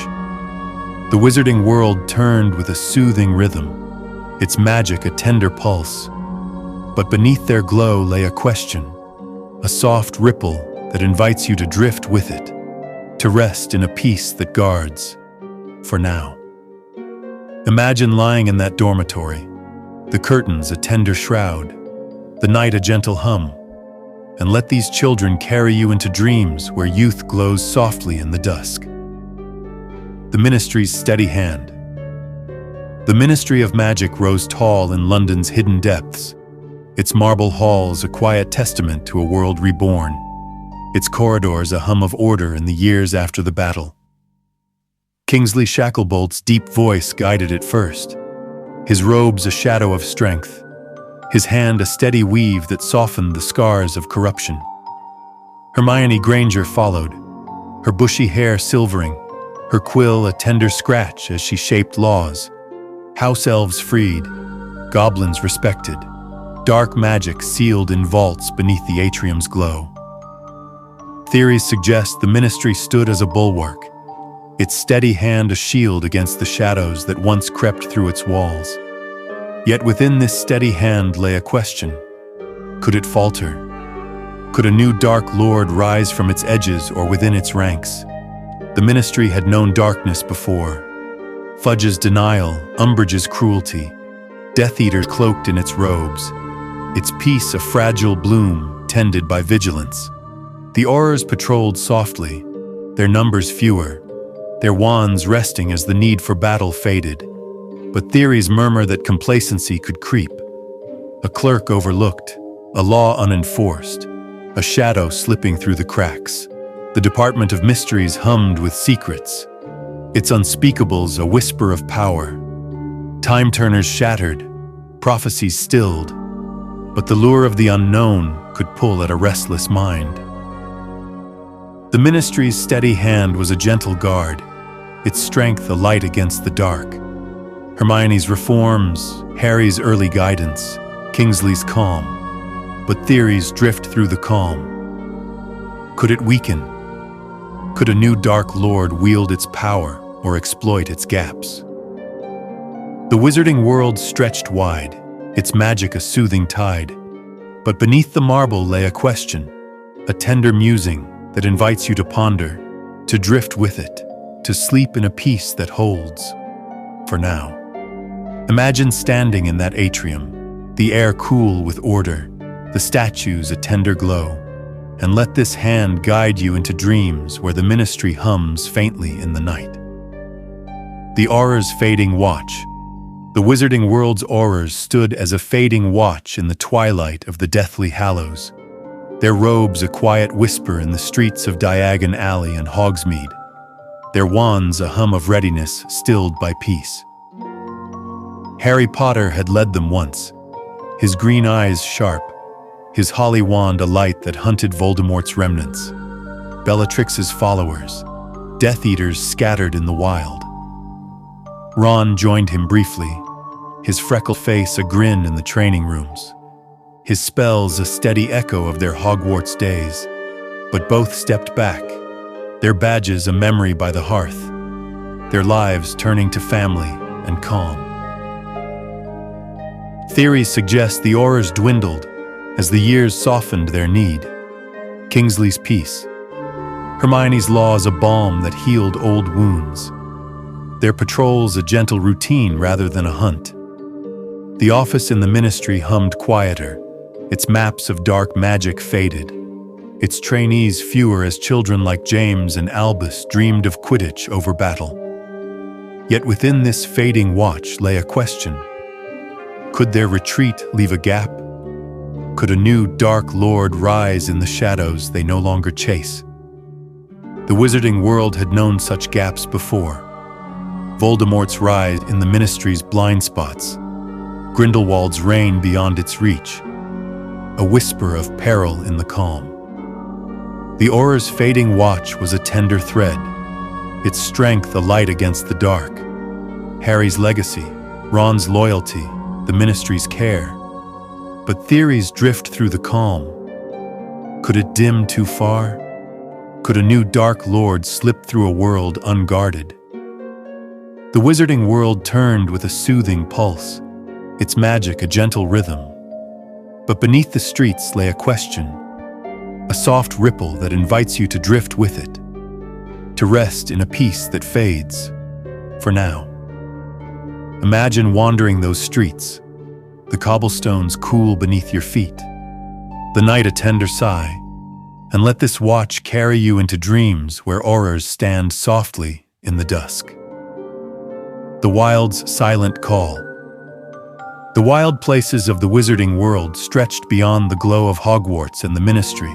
The wizarding world turned with a soothing rhythm, its magic a tender pulse. But beneath their glow lay a question, a soft ripple that invites you to drift with it, to rest in a peace that guards, for now. Imagine lying in that dormitory, the curtains a tender shroud, the night a gentle hum, and let these children carry you into dreams where youth glows softly in the dusk. The Ministry's steady hand. The Ministry of Magic rose tall in London's hidden depths, its marble halls a quiet testament to a world reborn, its corridors a hum of order in the years after the battle. Kingsley Shacklebolt's deep voice guided it first, his robes a shadow of strength, his hand a steady weave that softened the scars of corruption. Hermione Granger followed, her bushy hair silvering, her quill a tender scratch as she shaped laws. House elves freed, goblins respected, dark magic sealed in vaults beneath the atrium's glow. Theories suggest the Ministry stood as a bulwark, its steady hand a shield against the shadows that once crept through its walls. Yet within this steady hand lay a question. Could it falter? Could a new Dark Lord rise from its edges or within its ranks? The Ministry had known darkness before. Fudge's denial, Umbridge's cruelty, Death Eater cloaked in its robes, its peace a fragile bloom tended by vigilance. The Aurors patrolled softly, their numbers fewer, their wands resting as the need for battle faded. But theories murmur that complacency could creep. A clerk overlooked, a law unenforced, a shadow slipping through the cracks. The Department of Mysteries hummed with secrets, its unspeakables a whisper of power. Time turners shattered, prophecies stilled, but the lure of the unknown could pull at a restless mind. The Ministry's steady hand was a gentle guard, its strength a light against the dark. Hermione's reforms, Harry's early guidance, Kingsley's calm, but theories drift through the calm. Could it weaken? Could a new Dark Lord wield its power or exploit its gaps? The wizarding world stretched wide, its magic a soothing tide, but beneath the marble lay a question, a tender musing that invites you to ponder, to drift with it, to sleep in a peace that holds, for now. Imagine standing in that atrium, the air cool with order, the statues a tender glow, and let this hand guide you into dreams where the Ministry hums faintly in the night. The Aurors' fading watch. The wizarding world's Aurors stood as a fading watch in the twilight of the Deathly Hallows, their robes a quiet whisper in the streets of Diagon Alley and Hogsmeade, their wands a hum of readiness stilled by peace. Harry Potter had led them once, his green eyes sharp, his holly wand a light that hunted Voldemort's remnants. Bellatrix's followers, Death Eaters scattered in the wild. Ron joined him briefly, his freckled face a grin in the training rooms, his spells a steady echo of their Hogwarts days. But both stepped back, their badges a memory by the hearth, their lives turning to family and calm. Theories suggest the Aurors dwindled as the years softened their need. Kingsley's peace, Hermione's laws a balm that healed old wounds, their patrols a gentle routine rather than a hunt. The office in the ministry hummed quieter, its maps of dark magic faded, its trainees fewer as children like James and Albus dreamed of Quidditch over battle. Yet within this fading watch lay a question. Could their retreat leave a gap? Could a new dark lord rise in the shadows they no longer chase? The wizarding world had known such gaps before. Voldemort's rise in the ministry's blind spots, Grindelwald's reign beyond its reach, a whisper of peril in the calm. The Auror's fading watch was a tender thread, its strength a light against the dark. Harry's legacy, Ron's loyalty, the ministry's care. But theories drift through the calm. Could it dim too far? Could a new Dark Lord slip through a world unguarded? The wizarding world turned with a soothing pulse, its magic a gentle rhythm. But beneath the streets lay a question, a soft ripple that invites you to drift with it, to rest in a peace that fades, for now. Imagine wandering those streets, the cobblestones cool beneath your feet, the night a tender sigh, and let this watch carry you into dreams where Aurors stand softly in the dusk. The Wild's silent call. The wild places of the wizarding world stretched beyond the glow of Hogwarts and the ministry,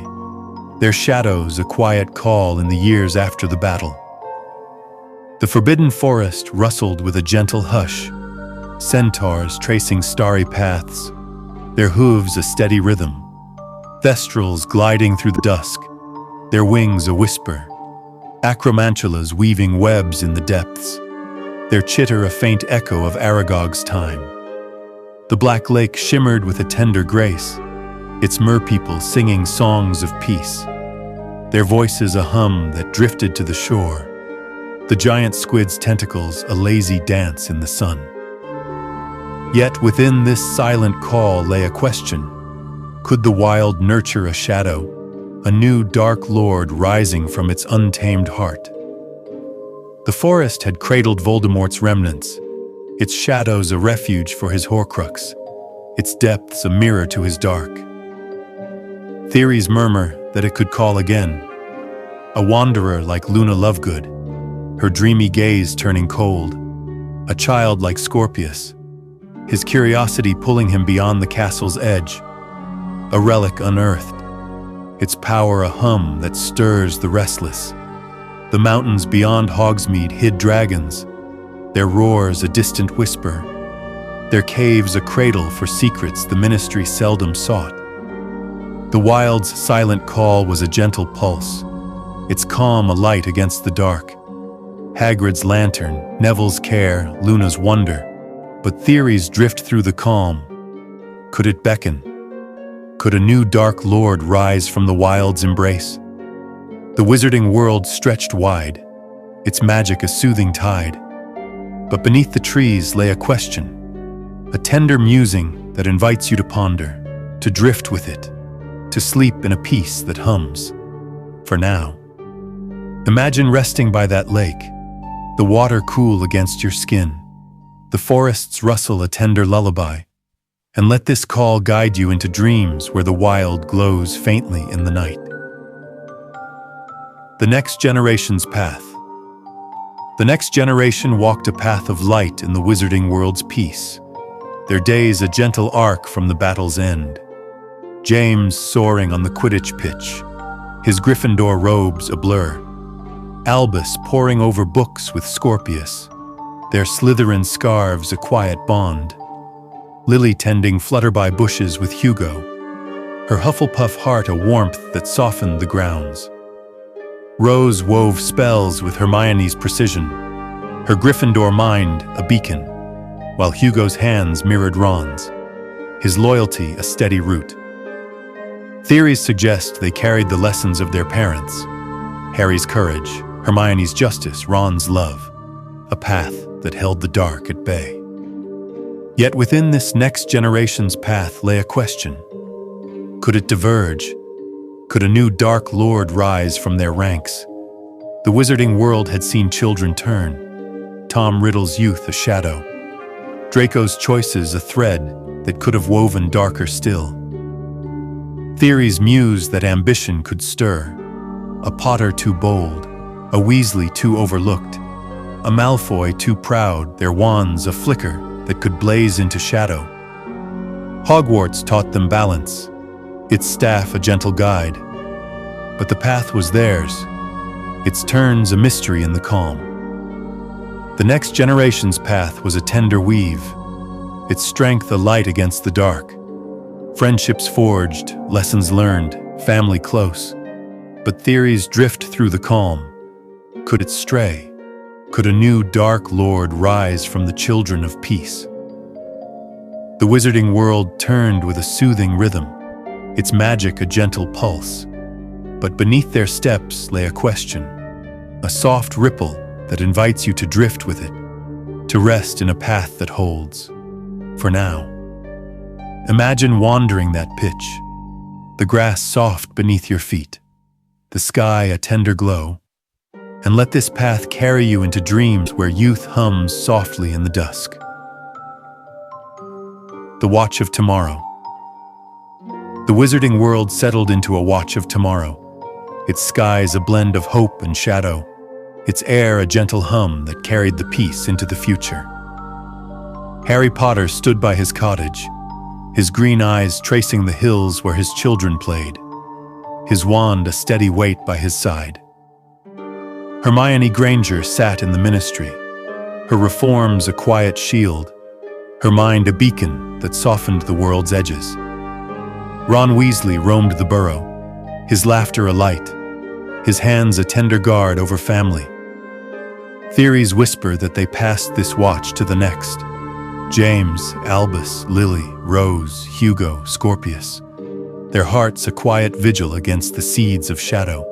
their shadows a quiet call in the years after the battle. The forbidden forest rustled with a gentle hush, centaurs tracing starry paths, their hooves a steady rhythm, thestrals gliding through the dusk, their wings a whisper, acromantulas weaving webs in the depths, their chitter a faint echo of Aragog's time. The Black Lake shimmered with a tender grace, its merpeople singing songs of peace, their voices a hum that drifted to the shore, the giant squid's tentacles a lazy dance in the sun. Yet within this silent call lay a question. Could the wild nurture a shadow, a new dark lord rising from its untamed heart? The forest had cradled Voldemort's remnants, its shadows a refuge for his Horcrux, its depths a mirror to his dark. Theories murmur that it could call again, a wanderer like Luna Lovegood, her dreamy gaze turning cold, a child like Scorpius, his curiosity pulling him beyond the castle's edge, a relic unearthed, its power a hum that stirs the restless. The mountains beyond Hogsmeade hid dragons, their roars a distant whisper, their caves a cradle for secrets the ministry seldom sought. The wild's silent call was a gentle pulse, its calm a light against the dark. Hagrid's lantern, Neville's care, Luna's wonder, but theories drift through the calm. Could it beckon? Could a new Dark Lord rise from the wild's embrace? The wizarding world stretched wide, its magic a soothing tide. But beneath the trees lay a question, a tender musing that invites you to ponder, to drift with it, to sleep in a peace that hums. For now. Imagine resting by that lake, the water cool against your skin, the forests rustle a tender lullaby, and let this call guide you into dreams where the wild glows faintly in the night. The next generation's path. The next generation walked a path of light in the wizarding world's peace, their days a gentle arc from the battle's end. James soaring on the Quidditch pitch, his Gryffindor robes a blur. Albus poring over books with Scorpius, their Slytherin scarves a quiet bond. Lily tending flutterby bushes with Hugo, her Hufflepuff heart a warmth that softened the grounds. Rose wove spells with Hermione's precision, her Gryffindor mind a beacon, while Hugo's hands mirrored Ron's, his loyalty a steady root. Theories suggest they carried the lessons of their parents, Harry's courage, Hermione's justice, Ron's love, a path that held the dark at bay. Yet within this next generation's path lay a question. Could it diverge? Could a new Dark Lord rise from their ranks? The wizarding world had seen children turn, Tom Riddle's youth a shadow, Draco's choices a thread that could have woven darker still. Theories mused that ambition could stir, a Potter too bold, a Weasley too overlooked, a Malfoy too proud, their wands a flicker that could blaze into shadow. Hogwarts taught them balance, its staff a gentle guide, but the path was theirs, its turns a mystery in the calm. The next generation's path was a tender weave, its strength a light against the dark. Friendships forged, lessons learned, family close. But theories drift through the calm. Could it stray? Could a new Dark Lord rise from the children of peace? The wizarding world turned with a soothing rhythm, its magic a gentle pulse. But beneath their steps lay a question, a soft ripple that invites you to drift with it, to rest in a path that holds. For now, imagine wandering that pitch, the grass soft beneath your feet, the sky a tender glow, and let this path carry you into dreams where youth hums softly in the dusk. The Watch of Tomorrow. The wizarding world settled into a watch of tomorrow, its skies a blend of hope and shadow, its air a gentle hum that carried the peace into the future. Harry Potter stood by his cottage, his green eyes tracing the hills where his children played, his wand a steady weight by his side. Hermione Granger sat in the ministry, her reforms a quiet shield, her mind a beacon that softened the world's edges. Ron Weasley roamed the burrow, his laughter a light, his hands a tender guard over family. Theories whisper that they passed this watch to the next. James, Albus, Lily, Rose, Hugo, Scorpius, their hearts a quiet vigil against the seeds of shadow.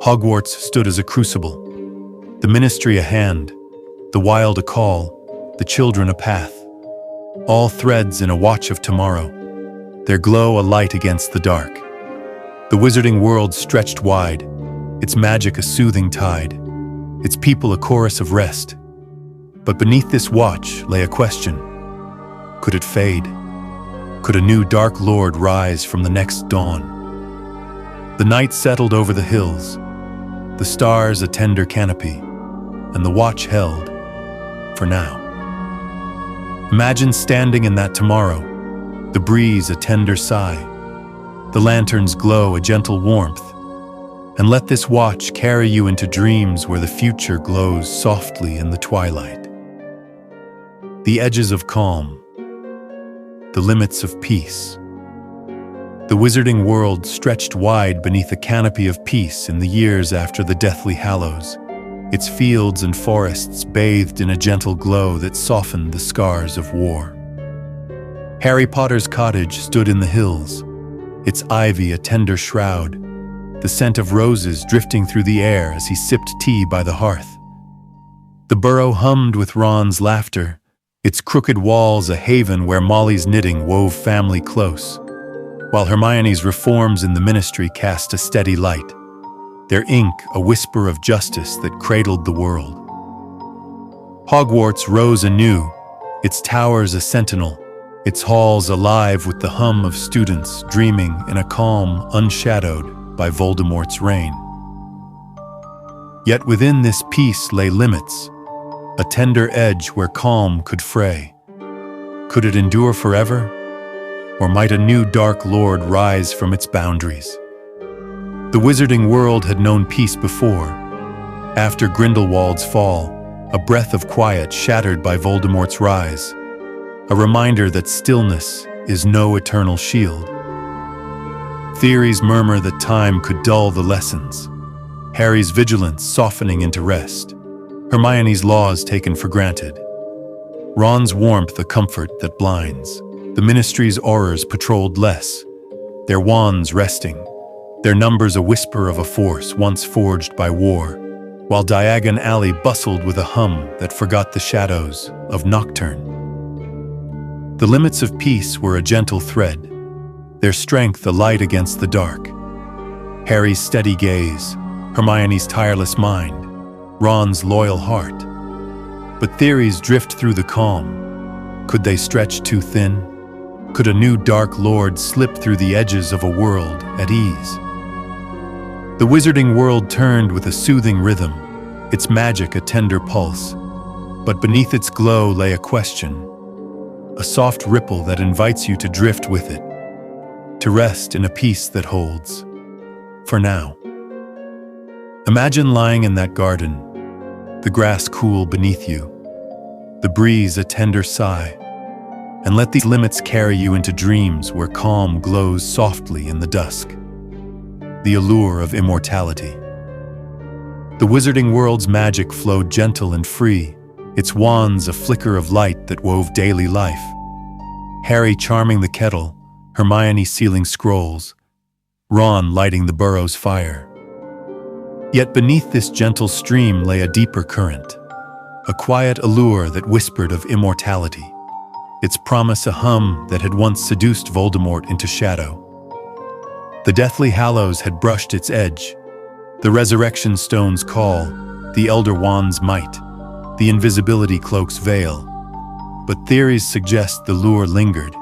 Hogwarts stood as a crucible, the ministry a hand, the wild a call, the children a path, all threads in a watch of tomorrow, their glow a light against the dark. The wizarding world stretched wide, its magic a soothing tide, its people a chorus of rest. But beneath this watch lay a question. Could it fade? Could a new Dark Lord rise from the next dawn? The night settled over the hills, the stars a tender canopy, and the watch held, for now. Imagine standing in that tomorrow, the breeze a tender sigh, the lantern's glow a gentle warmth, and let this watch carry you into dreams where the future glows softly in the twilight. The edges of calm, the limits of peace. The wizarding world stretched wide beneath a canopy of peace in the years after the Deathly Hallows, its fields and forests bathed in a gentle glow that softened the scars of war. Harry Potter's cottage stood in the hills, its ivy a tender shroud, the scent of roses drifting through the air as he sipped tea by the hearth. The burrow hummed with Ron's laughter, its crooked walls a haven where Molly's knitting wove family close, while Hermione's reforms in the ministry cast a steady light, their ink a whisper of justice that cradled the world. Hogwarts rose anew, its towers a sentinel, its halls alive with the hum of students dreaming in a calm unshadowed by Voldemort's reign. Yet within this peace lay limits, a tender edge where calm could fray. Could it endure forever? Or might a new Dark Lord rise from its boundaries? The wizarding world had known peace before. After Grindelwald's fall, a breath of quiet shattered by Voldemort's rise, a reminder that stillness is no eternal shield. Theories murmur that time could dull the lessons, Harry's vigilance softening into rest, Hermione's laws taken for granted, Ron's warmth a comfort that blinds, the ministry's aurors patrolled less, their wands resting, their numbers a whisper of a force once forged by war, while Diagon Alley bustled with a hum that forgot the shadows of Nocturne. The limits of peace were a gentle thread, their strength a light against the dark. Harry's steady gaze, Hermione's tireless mind, Ron's loyal heart. But theories drift through the calm. Could they stretch too thin? Could a new Dark Lord slip through the edges of a world at ease? The wizarding world turned with a soothing rhythm, its magic a tender pulse. But beneath its glow lay a question, a soft ripple that invites you to drift with it, to rest in a peace that holds, for now. Imagine lying in that garden, the grass cool beneath you, the breeze a tender sigh, and let these limits carry you into dreams where calm glows softly in the dusk. The allure of immortality. The wizarding world's magic flowed gentle and free, its wands a flicker of light that wove daily life. Harry charming the kettle, Hermione sealing scrolls, Ron lighting the burrow's fire. Yet beneath this gentle stream lay a deeper current, a quiet allure that whispered of immortality, its promise a hum that had once seduced Voldemort into shadow. The Deathly Hallows had brushed its edge, the Resurrection Stone's call, the Elder Wand's might, the Invisibility Cloak's veil. But theories suggest the lure lingered,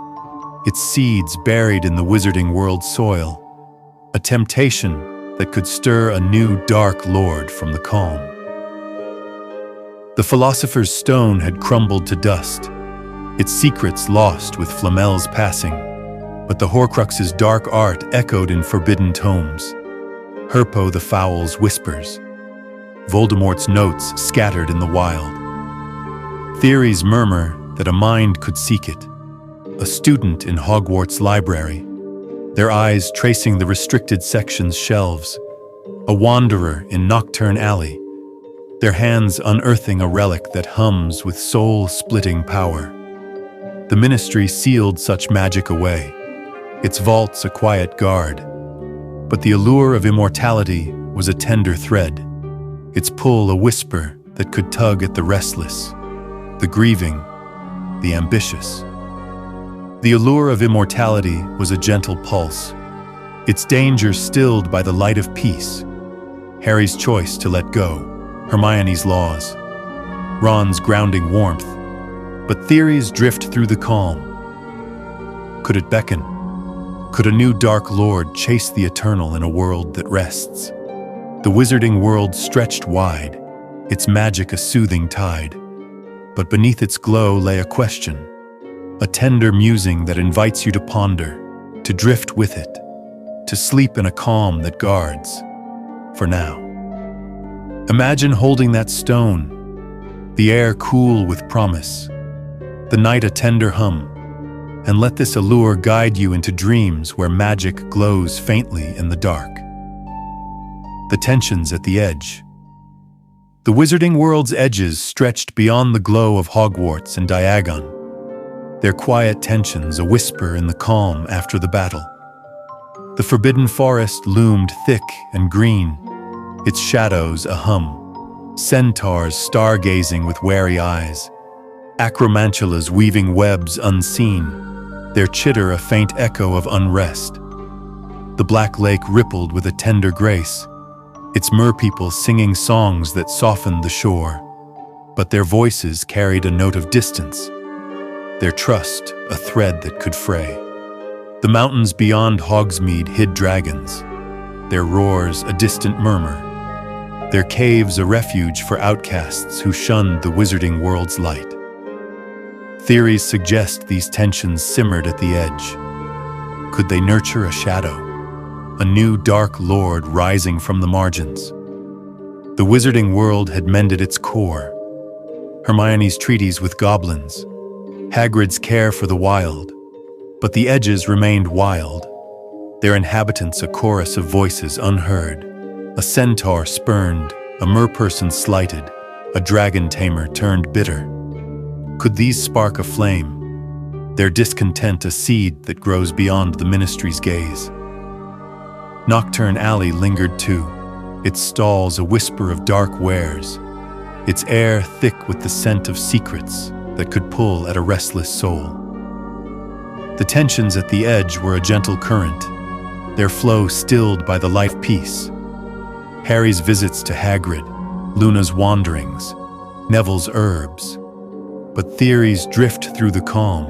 its seeds buried in the wizarding world's soil, a temptation that could stir a new Dark Lord from the calm. The Philosopher's Stone had crumbled to dust, its secrets lost with Flamel's passing, but the Horcrux's dark art echoed in forbidden tomes. Herpo the Fowl's whispers, Voldemort's notes scattered in the wild. Theories murmur that a mind could seek it, a student in Hogwarts' library, their eyes tracing the restricted section's shelves, a wanderer in Nocturne Alley, their hands unearthing a relic that hums with soul-splitting power. The Ministry sealed such magic away, its vaults a quiet guard, but the allure of immortality was a tender thread, its pull a whisper that could tug at the restless, the grieving, the ambitious. The allure of immortality was a gentle pulse, its danger stilled by the light of peace. Harry's choice to let go, Hermione's laws, Ron's grounding warmth. But theories drift through the calm. Could it beckon? Could a new Dark Lord chase the eternal in a world that rests? The wizarding world stretched wide, its magic a soothing tide. But beneath its glow lay a question, a tender musing that invites you to ponder, to drift with it, to sleep in a calm that guards, for now. Imagine holding that stone, the air cool with promise, the night a tender hum, and let this allure guide you into dreams where magic glows faintly in the dark. The tensions at the edge. The wizarding world's edges stretched beyond the glow of Hogwarts and Diagon, their quiet tensions a whisper in the calm after the battle. The Forbidden Forest loomed thick and green, its shadows a hum, centaurs stargazing with wary eyes, acromantulas weaving webs unseen, their chitter a faint echo of unrest. The Black Lake rippled with a tender grace, its merpeople singing songs that softened the shore, but their voices carried a note of distance, their trust a thread that could fray. The mountains beyond Hogsmeade hid dragons, their roars a distant murmur, their caves a refuge for outcasts who shunned the wizarding world's light. Theories suggest these tensions simmered at the edge. Could they nurture a shadow, a new Dark Lord rising from the margins? The wizarding world had mended its core. Hermione's treaties with goblins, Hagrid's care for the wild, but the edges remained wild, their inhabitants a chorus of voices unheard, a centaur spurned, a merperson slighted, a dragon tamer turned bitter. Could these spark a flame, their discontent a seed that grows beyond the Ministry's gaze? Nocturne Alley lingered too, its stalls a whisper of dark wares, its air thick with the scent of secrets that could pull at a restless soul. The tensions at the edge were a gentle current, their flow stilled by the life peace. Harry's visits to Hagrid, Luna's wanderings, Neville's herbs. But theories drift through the calm.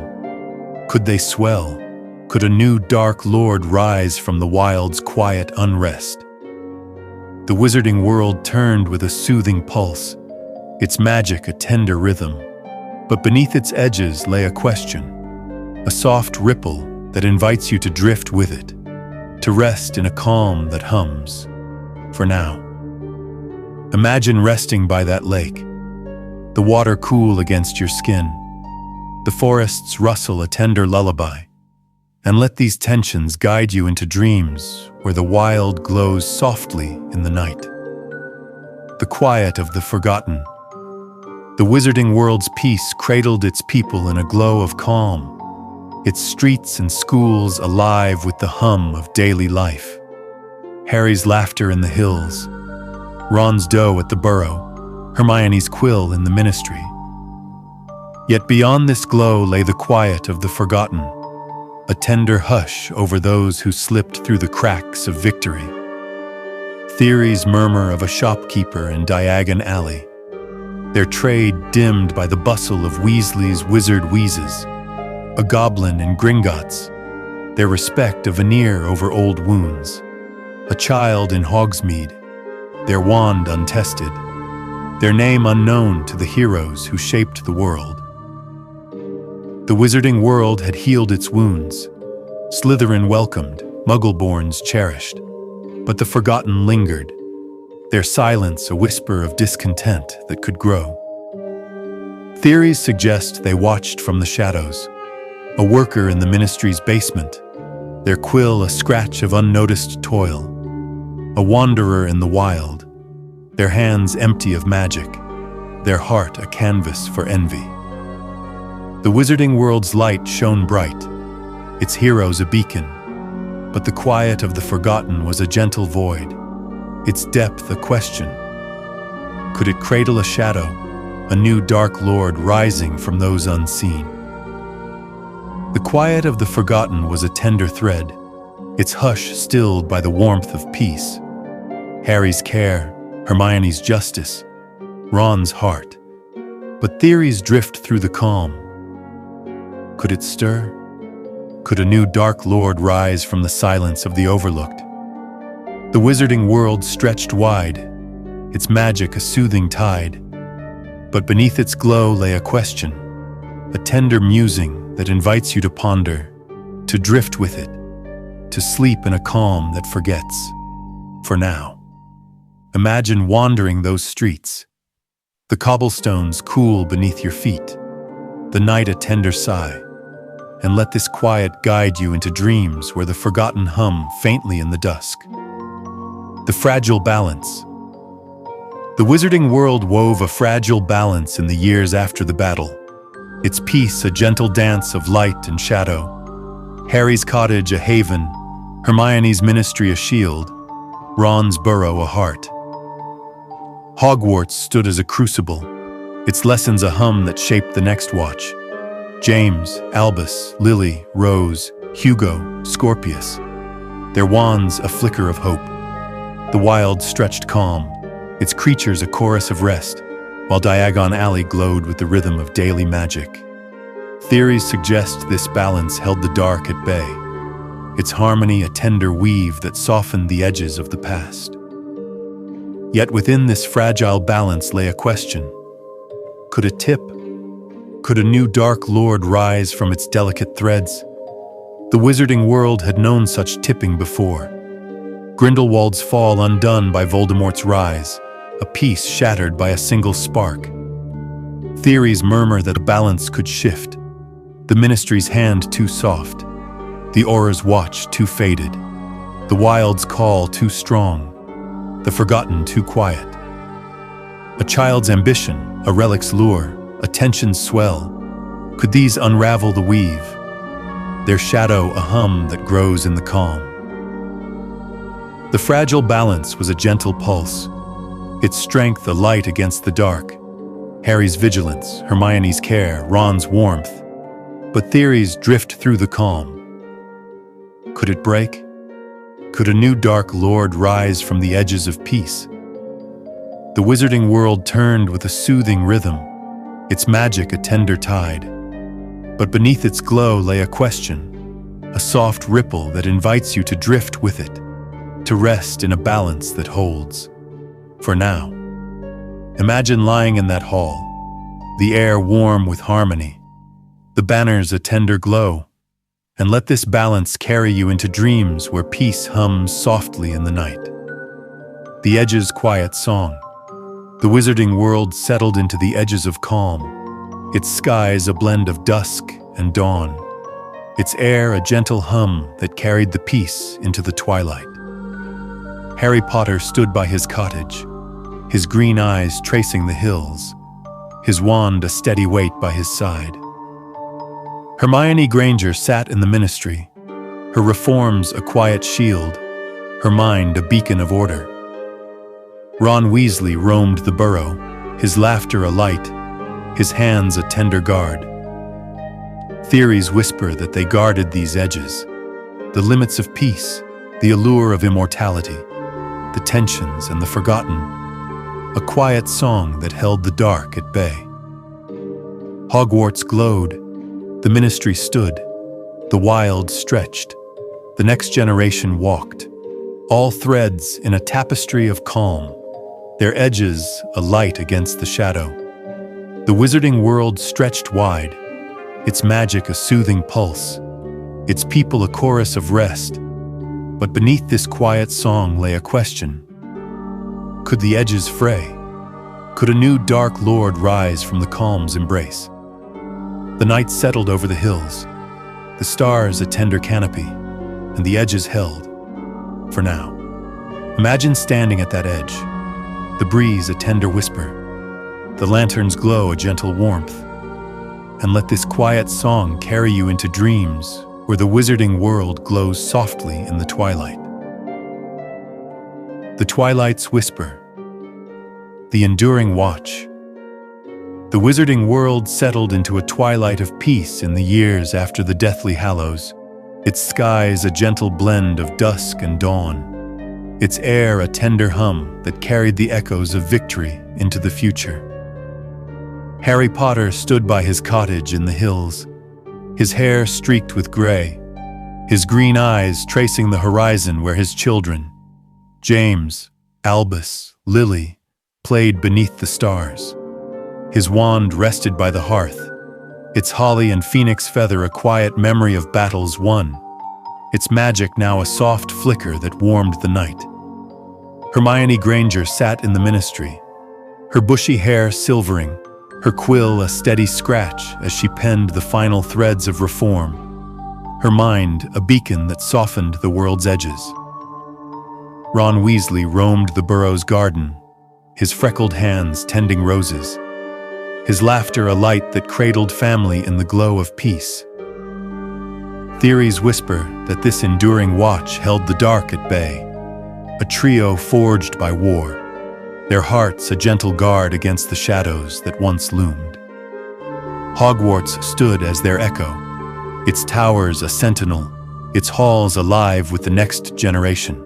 Could they swell? Could a new dark lord rise from the wild's quiet unrest? The wizarding world turned with a soothing pulse, its magic a tender rhythm. But beneath its edges lay a question, a soft ripple that invites you to drift with it, to rest in a calm that hums. For now. Imagine resting by that lake, the water cool against your skin, the forests rustle a tender lullaby, and let these tensions guide you into dreams where the wild glows softly in the night. The quiet of the forgotten. The wizarding world's peace cradled its people in a glow of calm, its streets and schools alive with the hum of daily life. Harry's laughter in the hills, Ron's doe at the burrow, Hermione's quill in the ministry. Yet beyond this glow lay the quiet of the forgotten, a tender hush over those who slipped through the cracks of victory. Theories murmur of a shopkeeper in Diagon Alley, their trade dimmed by the bustle of Weasley's wizard wheezes, a goblin in Gringotts, their respect a veneer over old wounds, a child in Hogsmeade, their wand untested, their name unknown to the heroes who shaped the world. The wizarding world had healed its wounds. Slytherin welcomed, Muggleborns cherished. But the forgotten lingered, their silence a whisper of discontent that could grow. Theories suggest they watched from the shadows, a worker in the ministry's basement, their quill a scratch of unnoticed toil, a wanderer in the wild, their hands empty of magic, their heart a canvas for envy. The wizarding world's light shone bright, its heroes a beacon, but the quiet of the forgotten was a gentle void, its depth a question. Could it cradle a shadow, a new dark lord rising from those unseen? The quiet of the forgotten was a tender thread, its hush stilled by the warmth of peace. Harry's care, Hermione's justice, Ron's heart. But theories drift through the calm. Could it stir? Could a new dark lord rise from the silence of the overlooked? The wizarding world stretched wide, its magic a soothing tide. But beneath its glow lay a question, a tender musing that invites you to ponder, to drift with it, to sleep in a calm that forgets. For now. Imagine wandering those streets, the cobblestones cool beneath your feet, the night a tender sigh, and let this quiet guide you into dreams where the forgotten hum faintly in the dusk. The fragile balance. The wizarding world wove a fragile balance in the years after the battle, its peace a gentle dance of light and shadow, Harry's cottage a haven, Hermione's ministry a shield, Ron's burrow a heart. Hogwarts stood as a crucible, its lessons a hum that shaped the next watch. James, Albus, Lily, Rose, Hugo, Scorpius, their wands a flicker of hope. The wild stretched calm, its creatures a chorus of rest, while Diagon Alley glowed with the rhythm of daily magic. Theories suggest this balance held the dark at bay, its harmony a tender weave that softened the edges of the past. Yet within this fragile balance lay a question. Could it tip? Could a new dark lord rise from its delicate threads? The wizarding world had known such tipping before. Grindelwald's fall undone by Voldemort's rise, a peace shattered by a single spark. Theories murmur that the balance could shift, the ministry's hand too soft, the Aura's watch too faded, the wild's call too strong, the forgotten too quiet. A child's ambition, a relic's lure, a tension's swell. Could these unravel the weave? Their shadow a hum that grows in the calm. The fragile balance was a gentle pulse, its strength a light against the dark. Harry's vigilance, Hermione's care, Ron's warmth. But theories drift through the calm. Could it break? Could a new Dark Lord rise from the edges of peace? The wizarding world turned with a soothing rhythm, its magic a tender tide. But beneath its glow lay a question, a soft ripple that invites you to drift with it, to rest in a balance that holds. For now, imagine lying in that hall, the air warm with harmony, the banners a tender glow, and let this balance carry you into dreams where peace hums softly in the night. The edges' quiet song. The wizarding world settled into the edges of calm, its skies a blend of dusk and dawn, its air a gentle hum that carried the peace into the twilight. Harry Potter stood by his cottage, his green eyes tracing the hills, his wand a steady weight by his side. Hermione Granger sat in the ministry, her reforms a quiet shield, her mind a beacon of order. Ron Weasley roamed the burrow, his laughter a light, his hands a tender guard. Theories whisper that they guarded these edges, the limits of peace, the allure of immortality, the tensions and the forgotten, a quiet song that held the dark at bay. Hogwarts glowed, the ministry stood, the wild stretched, the next generation walked, all threads in a tapestry of calm, their edges a light against the shadow. The wizarding world stretched wide, its magic a soothing pulse, its people a chorus of rest. But beneath this quiet song lay a question. Could the edges fray? Could a new Dark Lord rise from the calm's embrace? The night settled over the hills, the stars a tender canopy, and the edges held. For now, imagine standing at that edge, the breeze a tender whisper, the lantern's glow a gentle warmth, and let this quiet song carry you into dreams where the wizarding world glows softly in the twilight. The Twilight's whisper, the enduring watch. The wizarding world settled into a twilight of peace in the years after the Deathly Hallows, its skies a gentle blend of dusk and dawn, its air a tender hum that carried the echoes of victory into the future. Harry Potter stood by his cottage in the hills, his hair streaked with gray, his green eyes tracing the horizon where his children, James, Albus, Lily, played beneath the stars. His wand rested by the hearth, its holly and phoenix feather a quiet memory of battles won, its magic now a soft flicker that warmed the night. Hermione Granger sat in the ministry, her bushy hair silvering, her quill a steady scratch as she penned the final threads of reform, her mind a beacon that softened the world's edges. Ron Weasley roamed the burrow's garden, his freckled hands tending roses, his laughter a light that cradled family in the glow of peace. Theories whisper that this enduring watch held the dark at bay, a trio forged by war, their hearts a gentle guard against the shadows that once loomed. Hogwarts stood as their echo, its towers a sentinel, its halls alive with the next generation.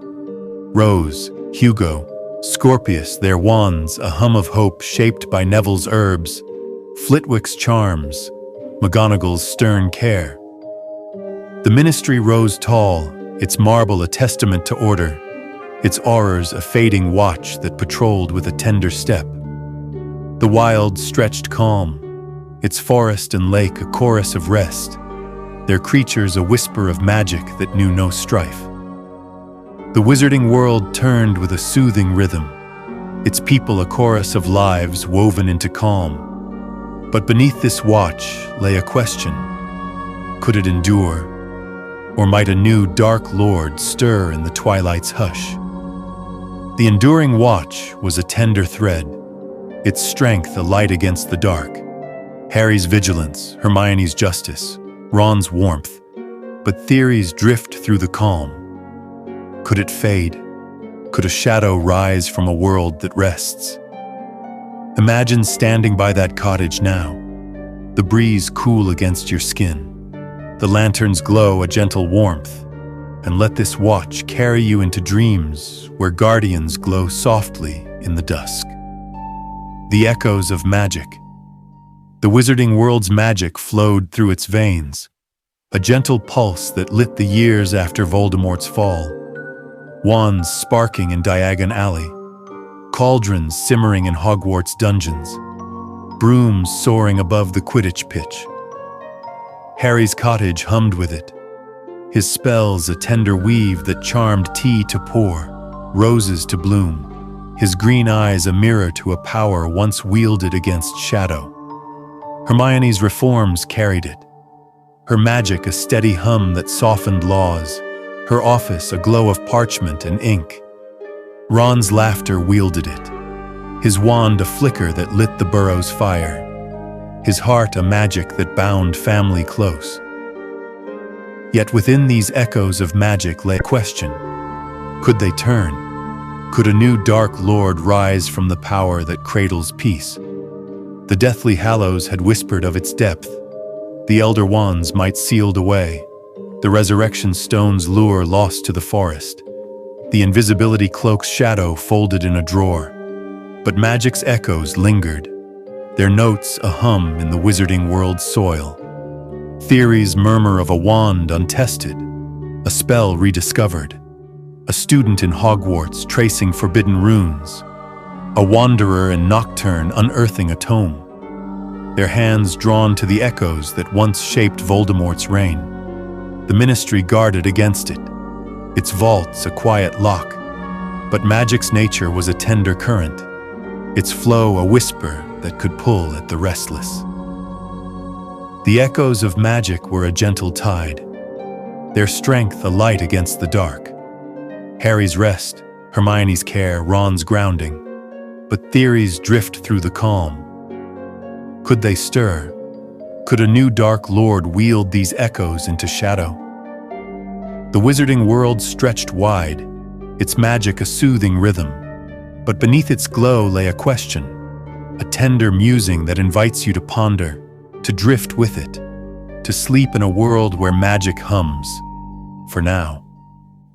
Rose, Hugo, Scorpius, their wands a hum of hope shaped by Neville's herbs, Flitwick's charms, McGonagall's stern care. The ministry rose tall, its marble a testament to order, its aurors a fading watch that patrolled with a tender step. The wild stretched calm, its forest and lake a chorus of rest, their creatures a whisper of magic that knew no strife. The wizarding world turned with a soothing rhythm, its people a chorus of lives woven into calm. But beneath this watch lay a question. Could it endure? Or might a new Dark Lord stir in the twilight's hush? The enduring watch was a tender thread, its strength a light against the dark. Harry's vigilance, Hermione's justice, Ron's warmth. But theories drift through the calm. Could it fade? could a shadow rise from a world that rests? Imagine standing by that cottage now, the breeze cool against your skin, the lanterns glow a gentle warmth, and let this watch carry you into dreams where guardians glow softly in the dusk. The echoes of magic. The wizarding world's magic flowed through its veins, a gentle pulse that lit the years after Voldemort's fall. Wands sparking in Diagon Alley, cauldrons simmering in Hogwarts dungeons, brooms soaring above the Quidditch pitch. Harry's cottage hummed with it, his spells a tender weave that charmed tea to pour, roses to bloom, his green eyes a mirror to a power once wielded against shadow. Hermione's reforms carried it, her magic a steady hum that softened laws, her office a glow of parchment and ink. Ron's laughter wielded it, his wand a flicker that lit the burrow's fire, his heart a magic that bound family close. Yet within these echoes of magic lay a question. Could they turn? Could a new dark lord rise from the power that cradles peace? The Deathly Hallows had whispered of its depth. The Elder Wands might sealed away, the Resurrection Stone's lure lost to the forest, the Invisibility Cloak's shadow folded in a drawer. But magic's echoes lingered, their notes a hum in the wizarding world's soil. Theories murmur of a wand untested, a spell rediscovered, a student in Hogwarts tracing forbidden runes, a wanderer and nocturne unearthing a tome, their hands drawn to the echoes that once shaped Voldemort's reign. The Ministry guarded against it, its vaults a quiet lock, but magic's nature was a tender current, its flow a whisper that could pull at the restless. The echoes of magic were a gentle tide, their strength a light against the dark. Harry's rest, Hermione's care, Ron's grounding, but theories drift through the calm. Could they stir? Could a new Dark Lord wield these echoes into shadow? The wizarding world stretched wide, its magic a soothing rhythm, but beneath its glow lay a question, a tender musing that invites you to ponder, to drift with it, to sleep in a world where magic hums. For now,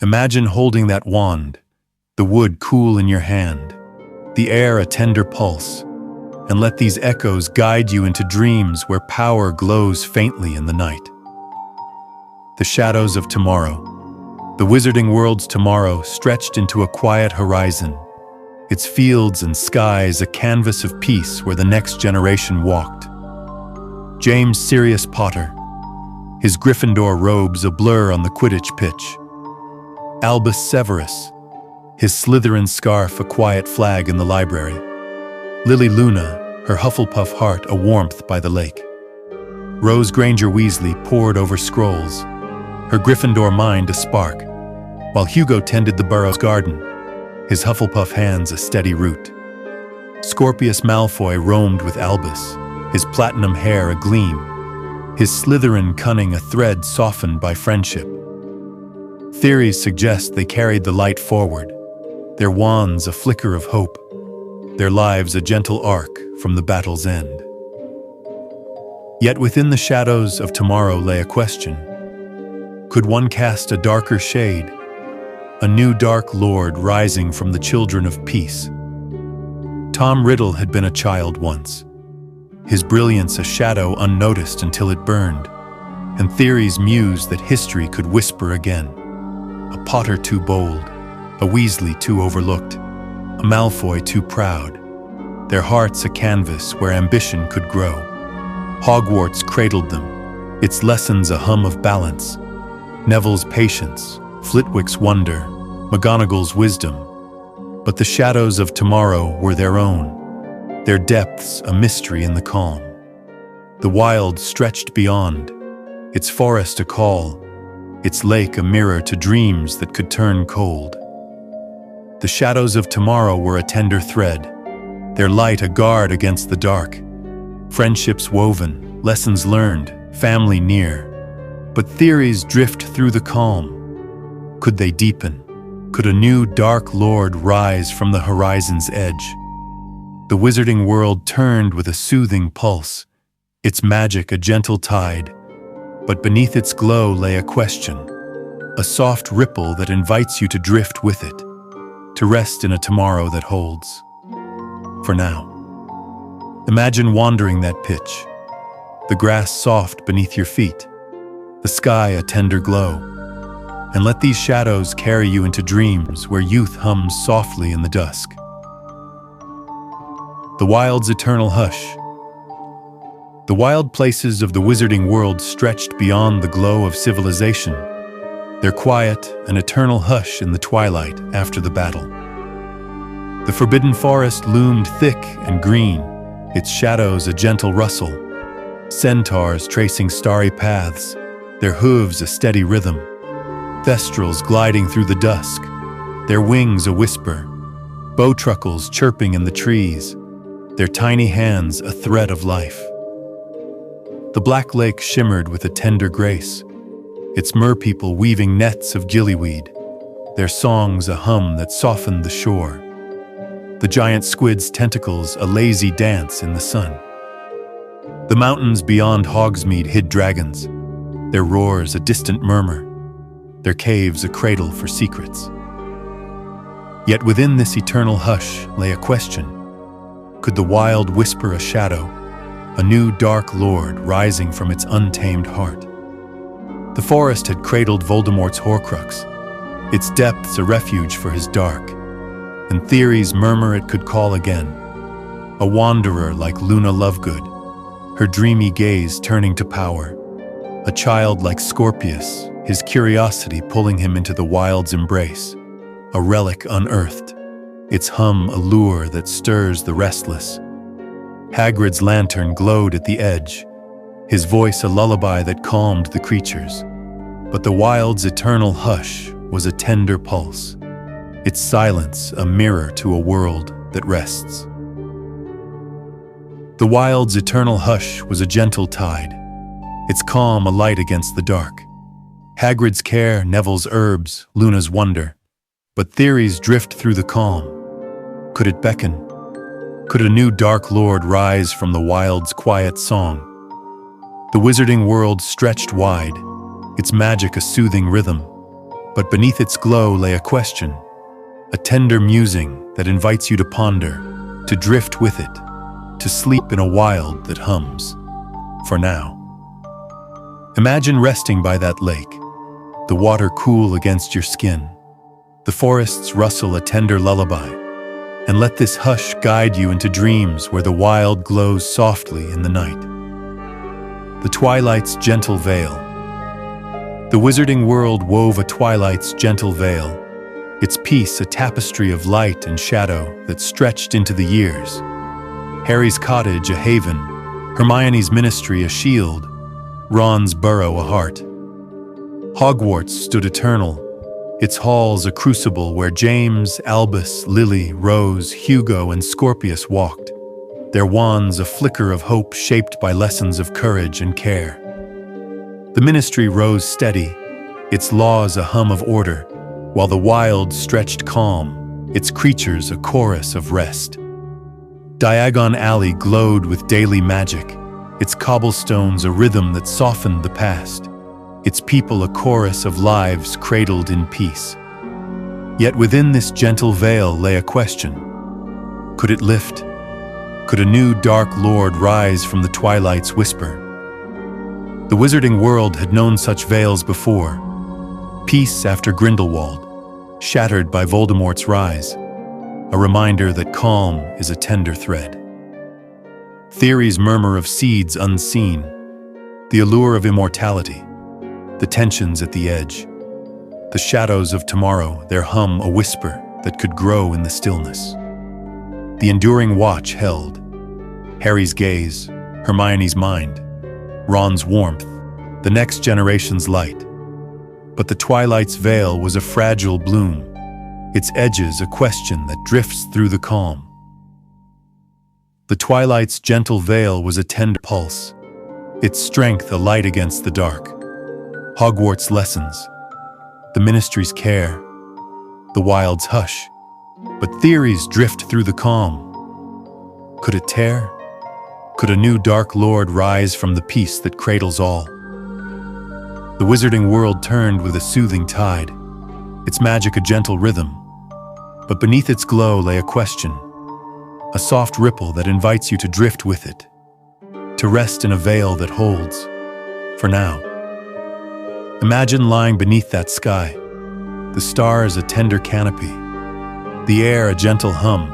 imagine holding that wand, the wood cool in your hand, the air a tender pulse, and let these echoes guide you into dreams where power glows faintly in the night. The shadows of tomorrow. The wizarding world's tomorrow stretched into a quiet horizon, its fields and skies a canvas of peace where the next generation walked. James Sirius Potter, his Gryffindor robes a blur on the Quidditch pitch. Albus Severus, his Slytherin scarf a quiet flag in the library. Lily Luna, her Hufflepuff heart a warmth by the lake. Rose Granger Weasley pored over scrolls, her Gryffindor mind a spark, while Hugo tended the burrow's garden, his Hufflepuff hands a steady root. Scorpius Malfoy roamed with Albus, his platinum hair a gleam, his Slytherin cunning a thread softened by friendship. Theories suggest they carried the light forward, their wands a flicker of hope, their lives a gentle arc from the battle's end. Yet within the shadows of tomorrow lay a question. Could one cast a darker shade, a new Dark Lord rising from the children of peace? Tom Riddle had been a child once, his brilliance a shadow unnoticed until it burned, and theories mused that history could whisper again. A Potter too bold, a Weasley too overlooked, a Malfoy too proud, their hearts a canvas where ambition could grow. Hogwarts cradled them, its lessons a hum of balance, Neville's patience, Flitwick's wonder, McGonagall's wisdom. But the shadows of tomorrow were their own, their depths a mystery in the calm. The wild stretched beyond, its forest a call, its lake a mirror to dreams that could turn cold. The shadows of tomorrow were a tender thread, their light a guard against the dark. Friendships woven, lessons learned, family near. But theories drift through the calm. Could they deepen? Could a new dark lord rise from the horizon's edge? The wizarding world turned with a soothing pulse, its magic a gentle tide, but beneath its glow lay a question, a soft ripple that invites you to drift with it, to rest in a tomorrow that holds. For now, imagine wandering that pitch, the grass soft beneath your feet, the sky a tender glow, and let these shadows carry you into dreams where youth hums softly in the dusk. The wild's eternal hush. The wild places of the wizarding world stretched beyond the glow of civilization, their quiet and eternal hush in the twilight after the battle. The forbidden forest loomed thick and green, its shadows a gentle rustle, centaurs tracing starry paths, their hooves a steady rhythm, thestrals gliding through the dusk, their wings a whisper, bowtruckles chirping in the trees, their tiny hands a thread of life. The black lake shimmered with a tender grace, its merpeople weaving nets of gillyweed, their songs a hum that softened the shore, the giant squid's tentacles a lazy dance in the sun. The mountains beyond Hogsmeade hid dragons, their roars a distant murmur, their caves a cradle for secrets. Yet within this eternal hush lay a question. Could the wild whisper a shadow, a new dark lord rising from its untamed heart? The forest had cradled Voldemort's Horcrux, its depths a refuge for his dark, and theories murmur it could call again. A wanderer like Luna Lovegood, her dreamy gaze turning to power. A child like Scorpius, his curiosity pulling him into the wild's embrace. A relic unearthed, its hum a lure that stirs the restless. Hagrid's lantern glowed at the edge, his voice a lullaby that calmed the creatures. But the wild's eternal hush was a tender pulse, its silence a mirror to a world that rests. The wild's eternal hush was a gentle tide, its calm a light against the dark. Hagrid's care, Neville's herbs, Luna's wonder. But theories drift through the calm. Could it beckon? Could a new dark lord rise from the wild's quiet song? The wizarding world stretched wide, its magic a soothing rhythm. But beneath its glow lay a question, a tender musing that invites you to ponder, to drift with it, to sleep in a wild that hums. For now. Imagine resting by that lake, the water cool against your skin, the forests rustle a tender lullaby, and let this hush guide you into dreams where the wild glows softly in the night. The twilight's gentle veil. The wizarding world wove a twilight's gentle veil, its piece a tapestry of light and shadow that stretched into the years. Harry's cottage a haven, Hermione's ministry a shield, Ron's burrow a heart. Hogwarts stood eternal, its halls a crucible where James, Albus, Lily, Rose, Hugo, and Scorpius walked, their wands a flicker of hope shaped by lessons of courage and care. The ministry rose steady, its laws a hum of order, while the wild stretched calm, its creatures a chorus of rest. Diagon Alley glowed with daily magic, its cobblestones a rhythm that softened the past, its people a chorus of lives cradled in peace. Yet within this gentle veil lay a question. Could it lift? Could a new dark lord rise from the twilight's whisper? The wizarding world had known such veils before. Peace after Grindelwald, shattered by Voldemort's rise, a reminder that calm is a tender thread. Theories murmur of seeds unseen, the allure of immortality, the tensions at the edge, the shadows of tomorrow, their hum a whisper that could grow in the stillness. The enduring watch held, Harry's gaze, Hermione's mind, Ron's warmth, the next generation's light. But the twilight's veil was a fragile bloom, its edges a question that drifts through the calm. The twilight's gentle veil was a tender pulse, its strength a light against the dark. Hogwarts lessons, the ministry's care, the wild's hush, but theories drift through the calm. Could it tear? Could a new dark lord rise from the peace that cradles all? The wizarding world turned with a soothing tide, its magic a gentle rhythm, but beneath its glow lay a question, a soft ripple that invites you to drift with it, to rest in a veil that holds, for now. Imagine lying beneath that sky, the stars a tender canopy, the air a gentle hum,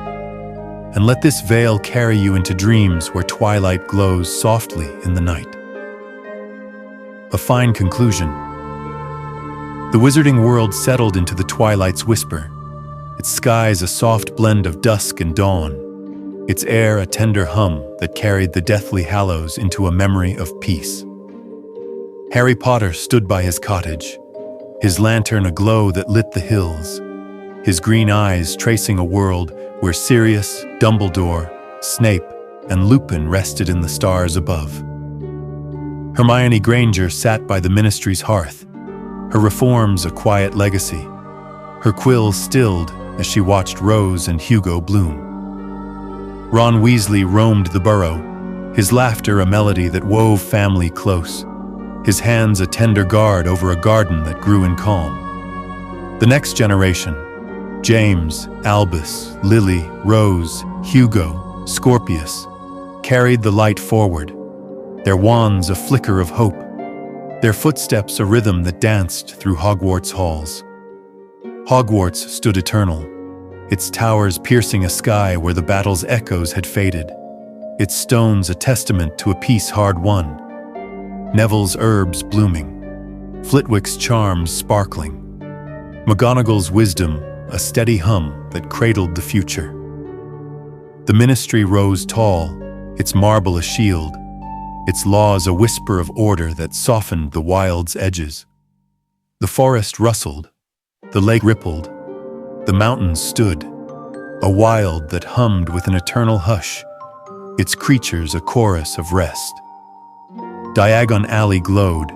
and let this veil carry you into dreams where twilight glows softly in the night. A fine conclusion. The wizarding world settled into the twilight's whisper, its skies a soft blend of dusk and dawn, its air a tender hum that carried the Deathly Hallows into a memory of peace. Harry Potter stood by his cottage, his lantern a glow that lit the hills, his green eyes tracing a world where Sirius, Dumbledore, Snape, and Lupin rested in the stars above. Hermione Granger sat by the ministry's hearth, her reforms a quiet legacy, her quills stilled as she watched Rose and Hugo bloom. Ron Weasley roamed the burrow, his laughter a melody that wove family close, his hands a tender guard over a garden that grew in calm. The next generation, James, Albus, Lily, Rose, Hugo, Scorpius, carried the light forward, their wands a flicker of hope, their footsteps a rhythm that danced through Hogwarts halls. Hogwarts stood eternal, its towers piercing a sky where the battle's echoes had faded, its stones a testament to a peace hard won, Neville's herbs blooming, Flitwick's charms sparkling, McGonagall's wisdom a steady hum that cradled the future. The ministry rose tall, its marble a shield, its laws a whisper of order that softened the wild's edges. The forest rustled, the lake rippled, the mountains stood, a wild that hummed with an eternal hush, its creatures a chorus of rest. Diagon Alley glowed,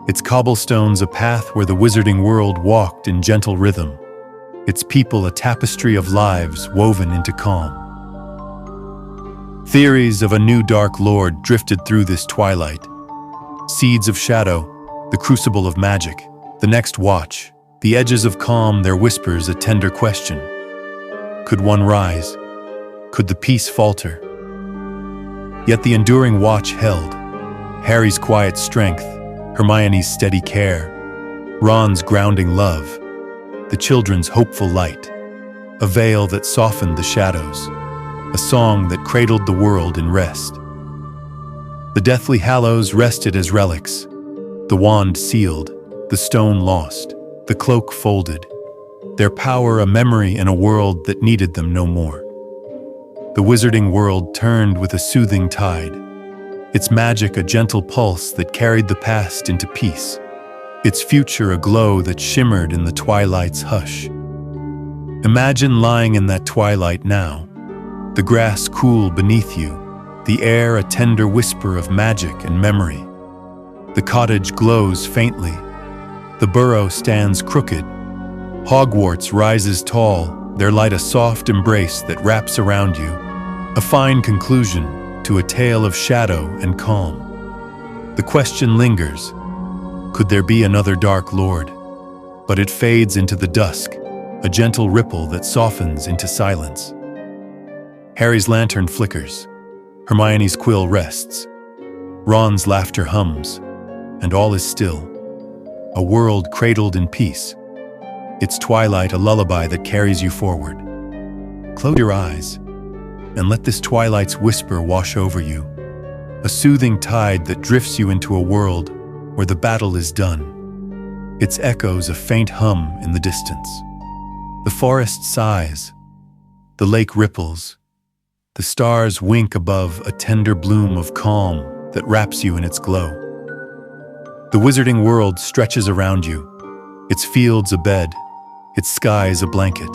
its cobblestones a path where the wizarding world walked in gentle rhythm, its people a tapestry of lives woven into calm. Theories of a new dark lord drifted through this twilight. Seeds of shadow, the crucible of magic, the next watch, the edges of calm, their whispers a tender question. Could one rise? Could the peace falter? Yet the enduring watch held. Harry's quiet strength, Hermione's steady care, Ron's grounding love, the children's hopeful light, a veil that softened the shadows, a song that cradled the world in rest. The Deathly Hallows rested as relics, the wand sealed, the stone lost, the cloak folded, their power a memory in a world that needed them no more. The wizarding world turned with a soothing tide, its magic a gentle pulse that carried the past into peace, its future a glow that shimmered in the twilight's hush. Imagine lying in that twilight now, the grass cool beneath you, the air a tender whisper of magic and memory. The cottage glows faintly, the burrow stands crooked, Hogwarts rises tall, their light a soft embrace that wraps around you, a fine conclusion to a tale of shadow and calm. The question lingers, could there be another dark lord? But it fades into the dusk, a gentle ripple that softens into silence. Harry's lantern flickers, Hermione's quill rests, Ron's laughter hums, and all is still. A world cradled in peace, its twilight a lullaby that carries you forward. Close your eyes, and let this twilight's whisper wash over you, a soothing tide that drifts you into a world where the battle is done. Its echoes a faint hum in the distance. The forest sighs, the lake ripples, the stars wink above a tender bloom of calm that wraps you in its glow. The wizarding world stretches around you, its fields a bed, its skies a blanket,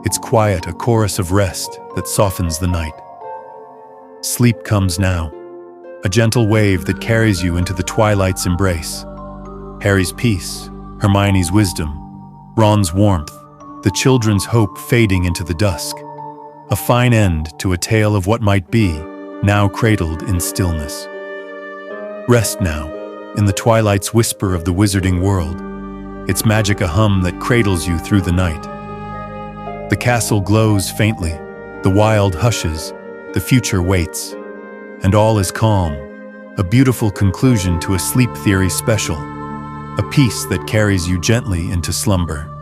its quiet a chorus of rest that softens the night. Sleep comes now, a gentle wave that carries you into the twilight's embrace. Harry's peace, Hermione's wisdom, Ron's warmth, the children's hope fading into the dusk. A fine end to a tale of what might be, now cradled in stillness. Rest now, in the twilight's whisper of the wizarding world, its magic a hum that cradles you through the night. The castle glows faintly, the wild hushes, the future waits, and all is calm, a beautiful conclusion to a sleep theory special, a peace that carries you gently into slumber.